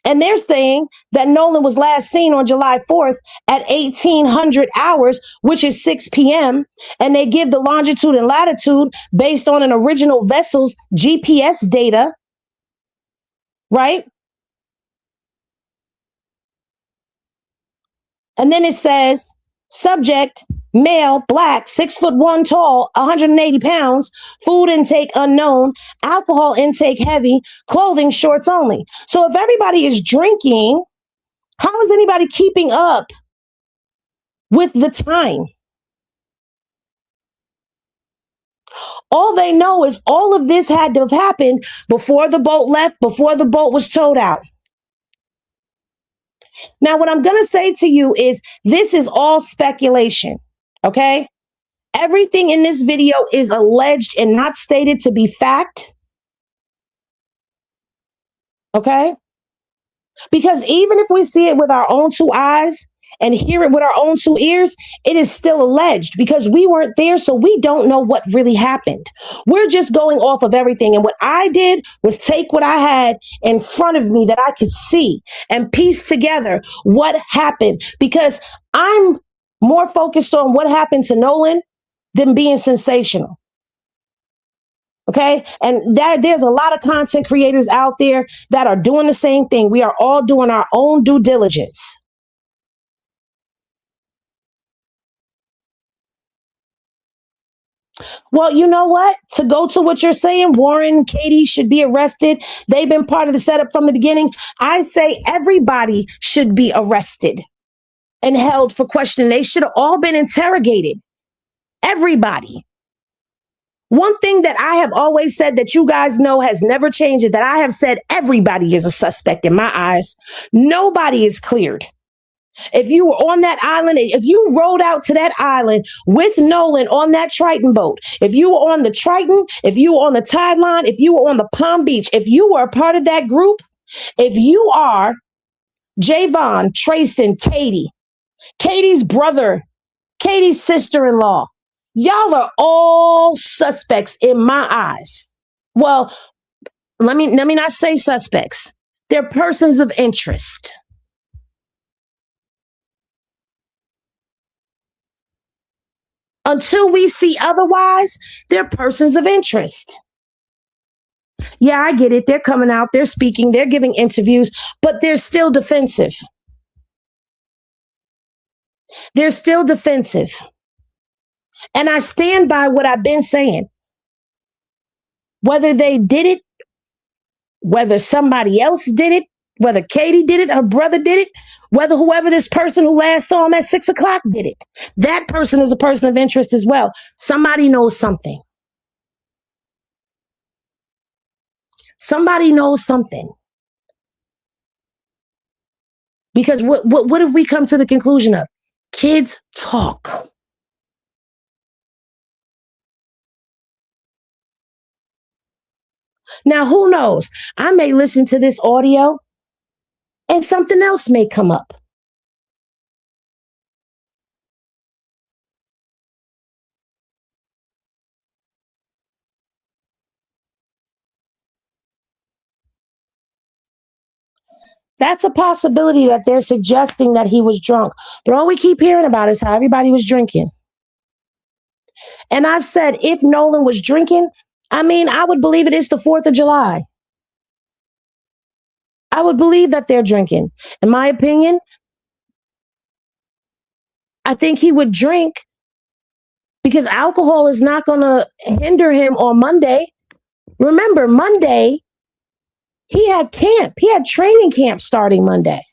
And they're saying that Nolan was last seen on July 4th at 1800 hours, which is 6 p.m. And they give the longitude and latitude based on an original vessel's GPS data. Right? And then it says, subject, male, black, 6'1" tall, 180 pounds, food intake unknown, alcohol intake heavy, clothing shorts only. So if everybody is drinking, how is anybody keeping up with the time? All they know is all of this had to have happened before the boat left, before the boat was towed out. Now, what I'm going to say to you is this is all speculation, okay? Everything in this video is alleged and not stated to be fact, okay? Because even if we see it with our own two eyes and hear it with our own two ears, it is still alleged because we weren't there, so we don't know what really happened. We're just going off of everything. And what I did was take what I had in front of me that I could see and piece together what happened, because I'm more focused on what happened to Nolan than being sensational. Okay. And there's a lot of content creators out there that are doing the same thing. We are all doing our own due diligence. Well, you know what? To go to what you're saying, Warren, Katie should be arrested. They've been part of the setup from the beginning. I say everybody should be arrested and held for questioning. They should have all been interrogated. Everybody. One thing that I have always said that you guys know has never changed is that I have said everybody is a suspect in my eyes. Nobody is cleared. If you were on that island, if you rode out to that island with Nolan on that Triton boat, if you were on the Triton, if you were on the Tide Line, if you were on the Palm Beach, if you were a part of that group, if you are Javon, Trayston, Katie, Katie's brother, Katie's sister-in-law, y'all are all suspects in my eyes. Well, let me not say suspects. They're persons of interest. Until we see otherwise, they're persons of interest. Yeah, I get it. They're coming out, they're speaking, they're giving interviews, but they're still defensive. They're still defensive. And I stand by what I've been saying. Whether they did it, whether somebody else did it, whether Katie did it, her brother did it, whether whoever this person who last saw him at 6 o'clock did it, that person is a person of interest as well. Somebody knows something. Somebody knows something. Because what have we come to the conclusion of? Kids talk. Now, who knows? I may listen to this audio and something else may come up. That's a possibility that they're suggesting that he was drunk. But all we keep hearing about is how everybody was drinking. And I've said if Nolan was drinking, I would believe it is the 4th of July. I would believe that they're drinking. In my opinion, I think he would drink because alcohol is not going to hinder him on Monday. Remember, Monday, he had camp. He had training camp starting Monday.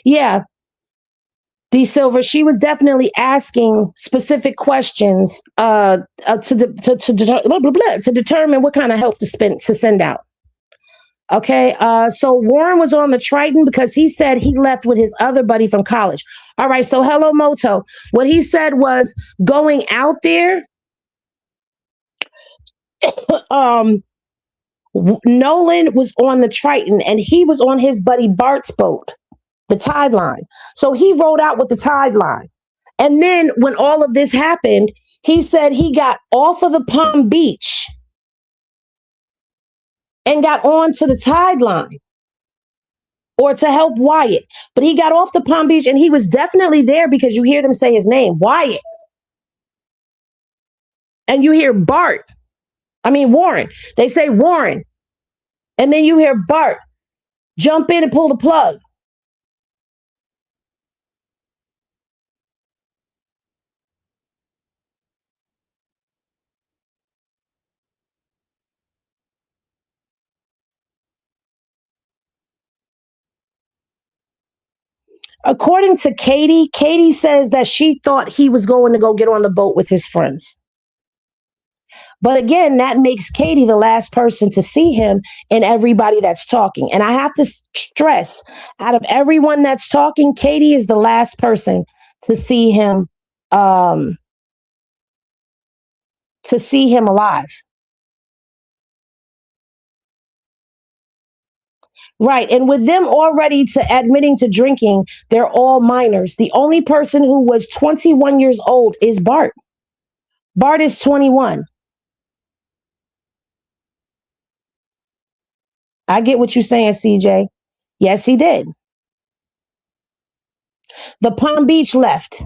Yeah. D. Silver, she was definitely asking specific questions to determine what kind of help to send out. Okay, so Warren was on the Triton because he said he left with his other buddy from college. All right, so hello, Moto. What he said was going out there, Nolan was on the Triton and he was on his buddy Bart's boat, the Tide Line. So he rode out with the Tide Line. And then when all of this happened, he said he got off of the Palm Beach and got on to the Tide Line or to help Wyatt. But he got off the Palm Beach and he was definitely there because you hear them say his name, Wyatt. And you hear Warren. They say Warren. And then you hear Bart jump in and pull the plug. According to Katie says that she thought he was going to go get on the boat with his friends. But again, that makes Katie the last person to see him and everybody that's talking. And I have to stress, out of everyone that's talking, Katie is the last person to see him alive. Right. And with them already admitting to drinking, they're all minors. The only person who was 21 years old is Bart. Bart is 21. I get what you're saying, CJ. Yes, he did. The Palm Beach left.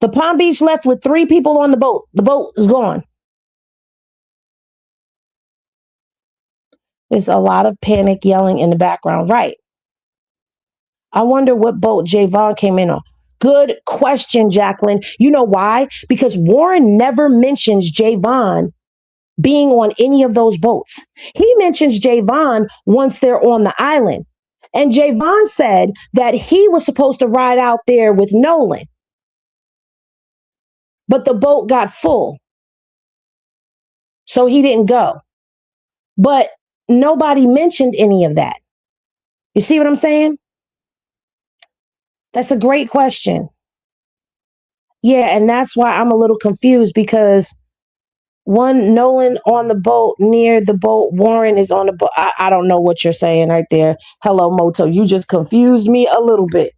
The Palm Beach left with 3 people on the boat. The boat is gone. There's a lot of panic yelling in the background. Right. I wonder what boat Javon came in on. Good question, Jacqueline. You know why? Because Warren never mentions Javon being on any of those boats. He mentions Javon once they're on the island. And Javon said that he was supposed to ride out there with Nolan. But the boat got full. So he didn't go. But nobody mentioned any of that. You see what I'm saying? That's a great question. Yeah, and that's why I'm a little confused because one, Nolan on the boat near the boat, Warren is on the boat. I don't know what you're saying right there. Hello, Moto. You just confused me a little bit.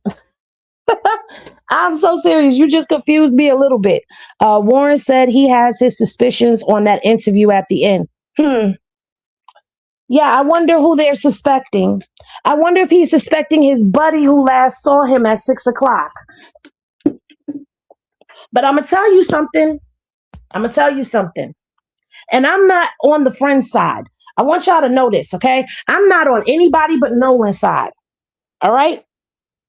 I'm so serious. You just confused me a little bit. Warren said he has his suspicions on that interview at the end. Yeah, I wonder who they're suspecting. I wonder if he's suspecting his buddy who last saw him at 6:00. But I'm going to tell you something. And I'm not on the friend side. I want y'all to know this, okay? I'm not on anybody but Nolan's side. All right?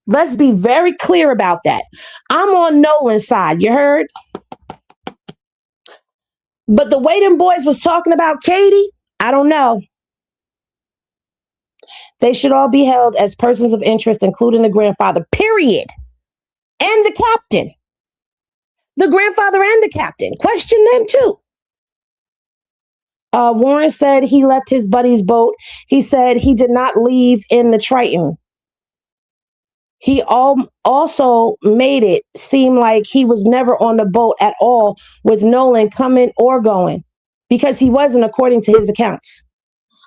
Let's be very clear about that. I'm on Nolan's side. You heard? But the way them boys was talking about Katie, I don't know. They should all be held as persons of interest, including the grandfather, period. And the captain. The grandfather and the captain. Question them too. Warren said he left his buddy's boat. He said he did not leave in the Triton. He also made it seem like he was never on the boat at all with Nolan coming or going because he wasn't, according to his accounts.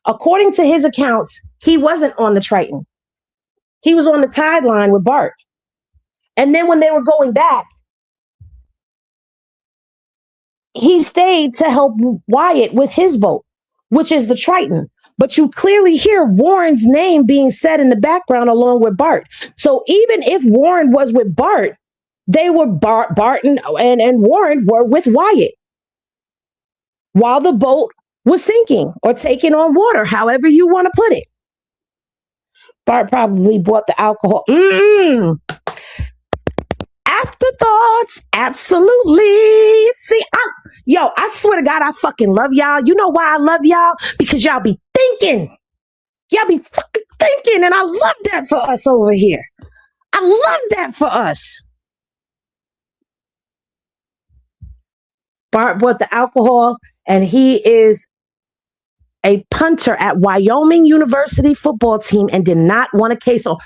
According to his accounts, he wasn't on the Triton. He was on the tide line with Bart. And then when they were going back, he stayed to help Wyatt with his boat, which is the Triton. But you clearly hear Warren's name being said in the background along with Bart. So even if Warren was with Bart, they were Bart and Warren were with Wyatt while the boat was sinking or taking on water, however you want to put it. Bart probably bought the alcohol. Afterthoughts, absolutely. See, I swear to God, I fucking love y'all. You know why I love y'all? Because y'all be thinking. Y'all be fucking thinking, and I love that for us over here. I love that for us. Bart bought the alcohol, and he is a punter at Wyoming University football team and did not want a queso.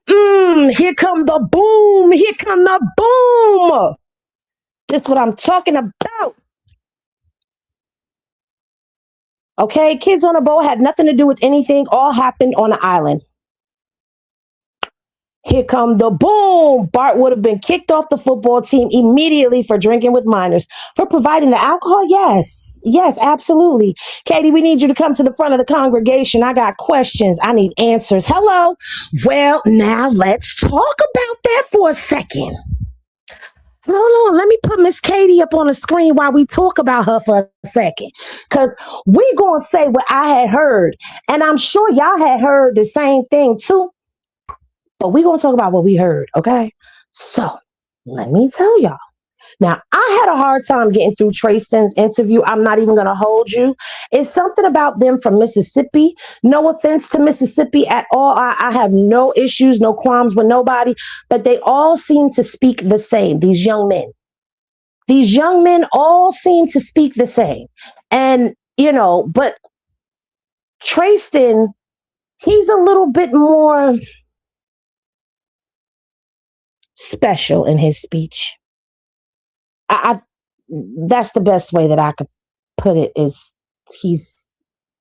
Here come the boom. Here come the boom. This is what I'm talking about. Okay, kids on a boat had nothing to do with anything. All happened on an island. Here come the boom. Bart would have been kicked off the football team immediately for drinking with minors. For providing the alcohol? Yes. Yes, absolutely. Katie, we need you to come to the front of the congregation. I got questions. I need answers. Hello. Well, now let's talk about that for a second. Hold on. Let me put Miss Katie up on the screen while we talk about her for a second. Because we going to say what I had heard. And I'm sure y'all had heard the same thing too. But we're going to talk about what we heard, okay? So, let me tell y'all. Now, I had a hard time getting through Trayston's interview. I'm not even going to hold you. It's something about them from Mississippi. No offense to Mississippi at all. I have no issues, no qualms with nobody. But they all seem to speak the same, these young men. These young men all seem to speak the same. And, but Trayston, he's a little bit more special in his speech. I that's the best way that I could put it, is he's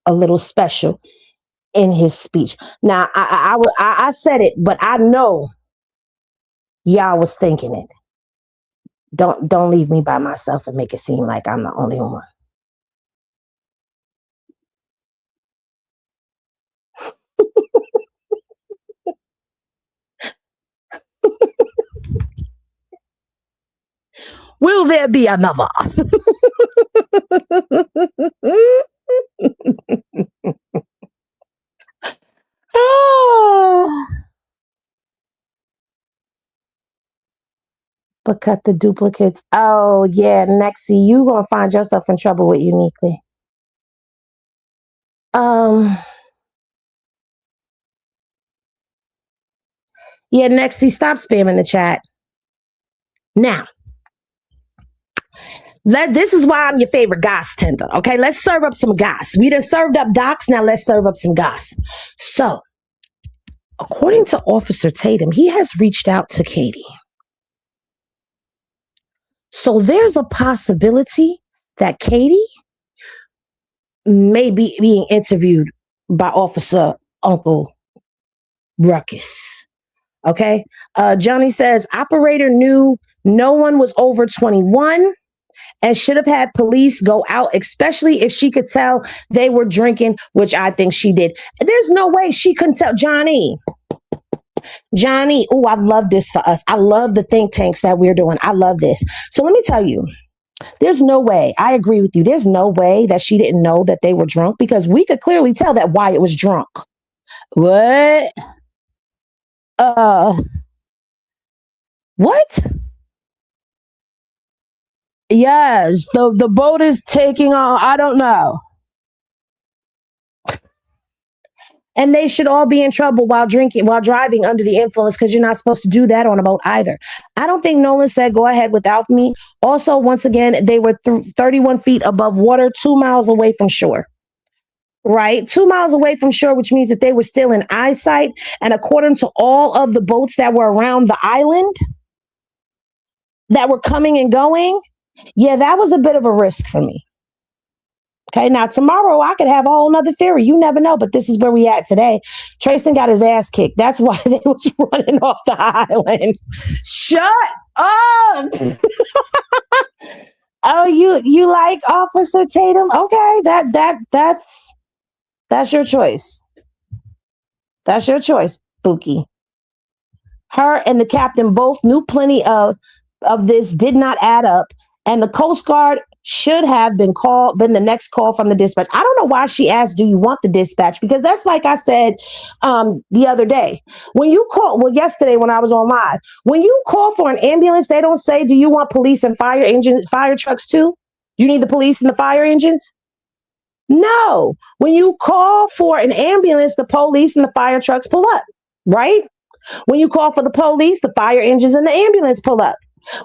a little special in his speech. Now, I said it, but I know y'all was thinking it. Don't leave me by myself and make it seem like I'm the only one. Will there be another? Oh. But cut the duplicates. Oh, yeah, Nexie, you gonna find yourself in trouble with Uniquely. Yeah, Nexie, stop spamming the chat. Now, This is why I'm your favorite goss tender. Okay, let's serve up some goss. We done served up docs, now let's serve up some goss. So, according to Officer Tatum, he has reached out to Katie. So there's a possibility that Katie may be being interviewed by Officer Uncle Ruckus. Okay. Johnny says operator knew no one was over 21 and should have had police go out, especially if she could tell they were drinking, which I think she did. There's no way she couldn't tell. Johnny, oh, I love this for us. I love the think tanks that we're doing. I love this. So let me tell you, there's no way. I agree with you. There's no way that she didn't know that they were drunk, because we could clearly tell that Wyatt was drunk. What? What? Yes, the boat is taking on. I don't know. And they should all be in trouble while driving under the influence, because you're not supposed to do that on a boat either. I don't think Nolan said go ahead without me. Also, once again, they were 31 feet above water, 2 miles away from shore. Right? 2 miles away from shore, which means that they were still in eyesight. And according to all of the boats that were around the island that were coming and going, yeah, that was a bit of a risk for me. Okay, now tomorrow I could have a whole nother theory. You never know, but this is where we at today. Tristan got his ass kicked. That's why they was running off the island. Shut up. Oh, you like Officer Tatum? Okay, that's your choice. That's your choice, Pookie. Her and the captain both knew plenty of this did not add up, and the Coast Guard should have been the next call from the dispatch. I don't know why she asked, do you want the dispatch? Because that's like I said the other day. When you call, yesterday when I was on live, when you call for an ambulance, they don't say, do you want police and fire trucks too? You need the police and the fire engines? No. When you call for an ambulance, the police and the fire trucks pull up, right? When you call for the police, the fire engines and the ambulance pull up.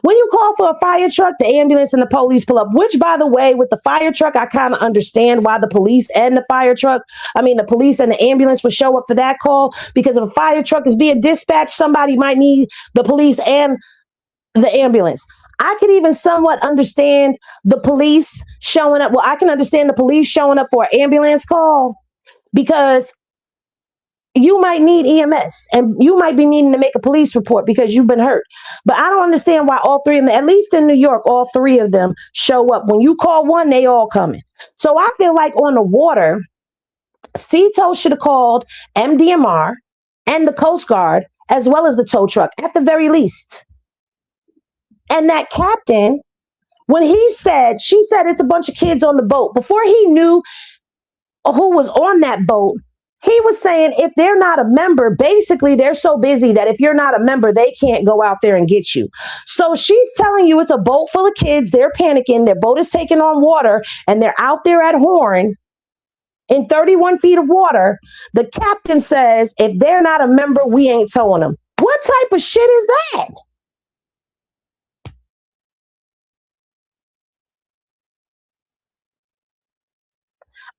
When you call for a fire truck, the ambulance and the police pull up, which, by the way, with the fire truck, I kind of understand why the police and the ambulance would show up for that call, because if a fire truck is being dispatched, somebody might need the police and the ambulance. I could even somewhat understand the police showing up. Well, I can understand the police showing up for an ambulance call, because you might need EMS and you might be needing to make a police report because you've been hurt. But I don't understand why all three of them, at least in New York, all three of them show up. When you call one, they all coming. So I feel like on the water, CETO should have called MDMR and the Coast Guard, as well as the tow truck, at the very least. And that captain, when she said it's a bunch of kids on the boat, before he knew who was on that boat, he was saying if they're not a member, basically they're so busy that if you're not a member, they can't go out there and get you. So she's telling you it's a boat full of kids. They're panicking. Their boat is taking on water and they're out there at Horn in 31 feet of water. The captain says, if they're not a member, we ain't towing them. What type of shit is that?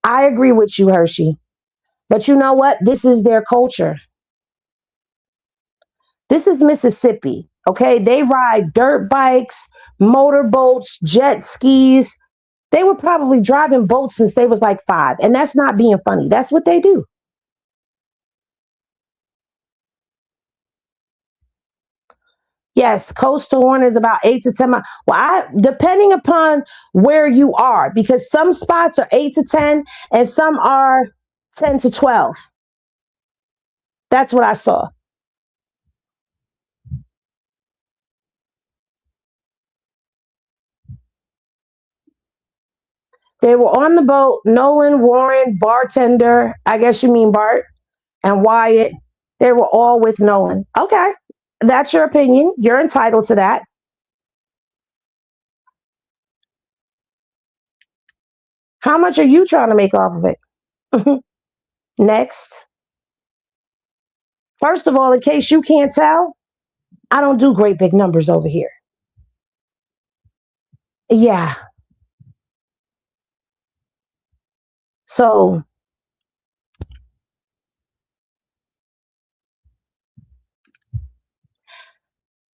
I agree with you, Hershey. But you know what? This is their culture. This is Mississippi, okay? They ride dirt bikes, motorboats, jet skis. They were probably driving boats since they was like 5. And that's not being funny. That's what they do. Yes, coastal Horn is about 8 to 10 miles. Well, depending upon where you are, because some spots are 8 to 10 and some are 10 to 12. That's what I saw. They were on the boat. Nolan, Warren, bartender, I guess you mean Bart, and Wyatt. They were all with Nolan. Okay, that's your opinion. You're entitled to that. How much are you trying to make off of it? Next. First of all, in case you can't tell, I don't do great big numbers over here. Yeah, So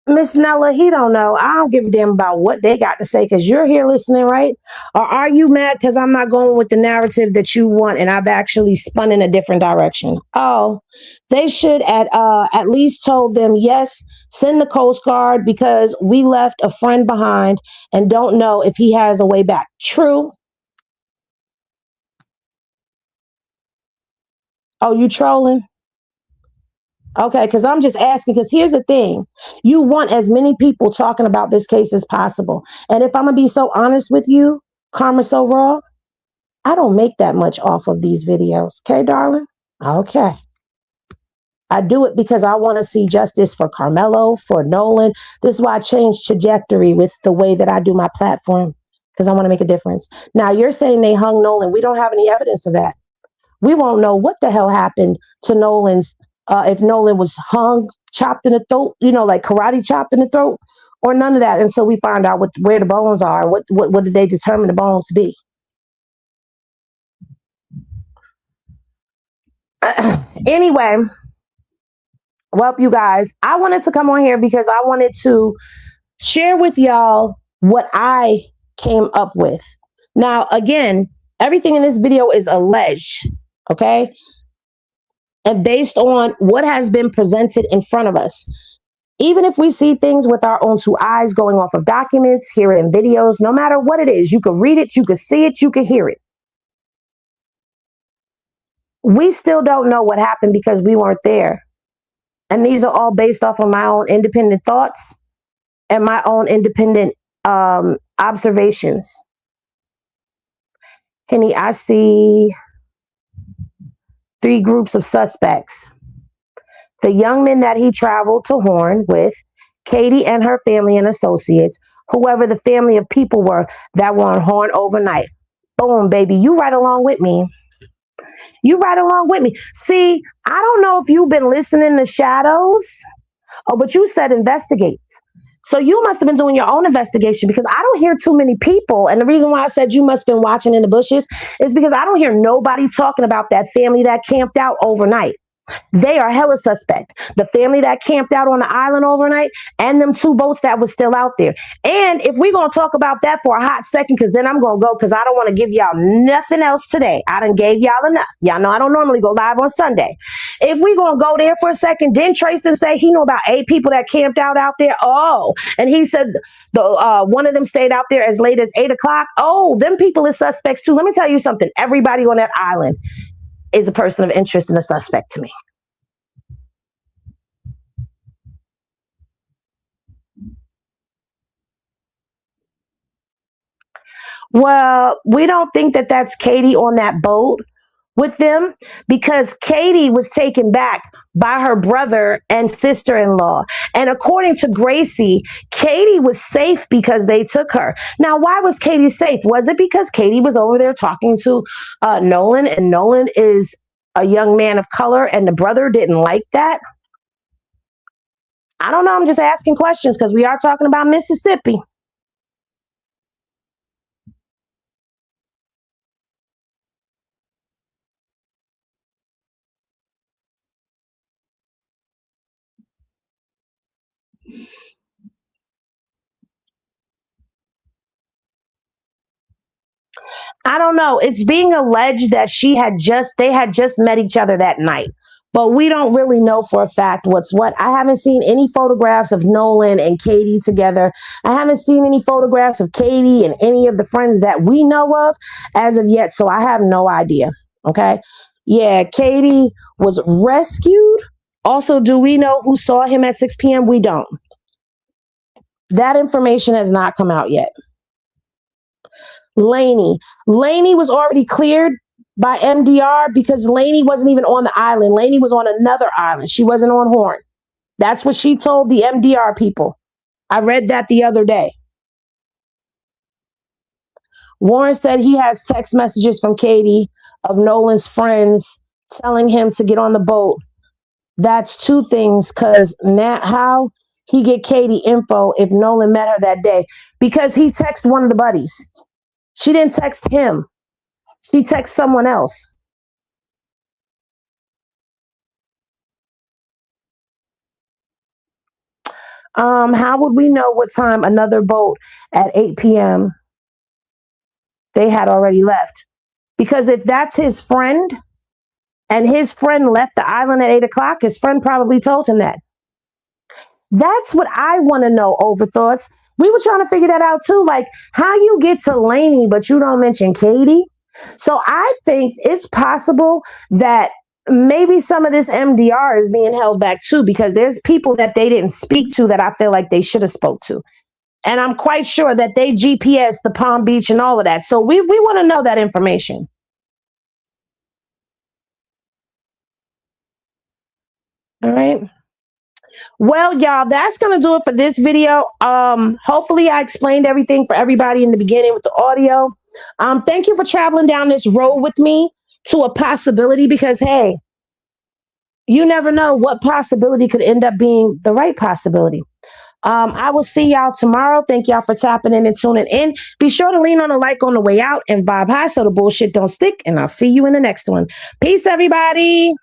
Miss Nella, he don't know. I don't give a damn about what they got to say because you're here listening, right? Or are you mad because I'm not going with the narrative that you want and I've actually spun in a different direction? Oh, they should at least told them, yes, send the Coast Guard because we left a friend behind and don't know if he has a way back. True. Oh, you trolling? Okay, because I'm just asking, because here's the thing. You want as many people talking about this case as possible. And if I'm going to be so honest with you, Karma So Raw, I don't make that much off of these videos. Okay, darling? Okay. I do it because I want to see justice for Carmelo, for Nolan. This is why I changed trajectory with the way that I do my platform, because I want to make a difference. Now, you're saying they hung Nolan. We don't have any evidence of that. We won't know what the hell happened to Nolan's, if Nolan was hung, chopped in the throat, like karate chopped in the throat, or none of that until we find out where the bones are. What did they determine the bones to be? Anyway, well, you guys, I wanted to come on here because I wanted to share with y'all what I came up with. Now, again, everything in this video is alleged, okay? And based on what has been presented in front of us. Even if we see things with our own two eyes going off of documents, hear it in videos, no matter what it is, you could read it, you could see it, you could hear it. We still don't know what happened because we weren't there. And these are all based off of my own independent thoughts and my own independent observations. Henny, I see 3 groups of suspects. The young men that he traveled to Horn with, Katie and her family and associates, whoever the family of people were that were on Horn overnight. Boom, baby. You right along with me. You right along with me. See, I don't know if you've been listening to Shadows, but you said investigate. So you must have been doing your own investigation because I don't hear too many people. And the reason why I said you must have been watching in the bushes is because I don't hear nobody talking about that family that camped out overnight. They are hella suspect. The family that camped out on the island overnight and them 2 boats that was still out there. And if we're going to talk about that for a hot second, because then I'm going to go because I don't want to give y'all nothing else today. I done gave y'all enough. Y'all know I don't normally go live on Sunday. If we're going to go there for a second, then Trayston say he know about 8 people that camped out there. Oh, and he said one of them stayed out there as late as 8 o'clock. Oh, them people is suspects too. Let me tell you something. Everybody on that island is a person of interest and a suspect to me. Well, we don't think that that's Katie on that boat with them because Katie was taken back by her brother and sister-in-law. And according to Gracie, Katie was safe because they took her. Now, why was Katie safe? Was it because Katie was over there talking to Nolan, and Nolan is a young man of color and the brother didn't like that? I don't know. I'm just asking questions because we are talking about Mississippi. I don't know. It's being alleged that they had just met each other that night. But we don't really know for a fact what's what. I haven't seen any photographs of Nolan and Katie together. I haven't seen any photographs of Katie and any of the friends that we know of as of yet. So I have no idea. Okay. Yeah, Katie was rescued. Also, do we know who saw him at 6 p.m.? We don't. That information has not come out yet. Laney was already cleared by MDR because Laney wasn't even on the island. Laney was on another island. She wasn't on Horn. That's what she told the MDR people. I read that the other day. Warren said he has text messages from Katie of Nolan's friends telling him to get on the boat. That's 2 things, because how he get Katie info if Nolan met her that day? Because he texted one of the buddies. She didn't text him. She texts someone else. How would we know what time another boat at 8 p.m. they had already left? Because if that's his friend and his friend left the island at 8 o'clock, his friend probably told him that. That's what I want to know, Overthoughts. We were trying to figure that out too. Like how you get to Lainey, but you don't mention Katie. So I think it's possible that maybe some of this MDR is being held back too, because there's people that they didn't speak to that I feel like they should have spoke to. And I'm quite sure that they GPS the Palm Beach and all of that. So we want to know that information. All right. Well, y'all, that's going to do it for this video. Hopefully I explained everything for everybody in the beginning with the audio. Thank you for traveling down this road with me to a possibility, because, hey, you never know what possibility could end up being the right possibility. I will see y'all tomorrow. Thank y'all for tapping in and tuning in. Be sure to lean on a like on the way out and vibe high so the bullshit don't stick. And I'll see you in the next one. Peace, everybody.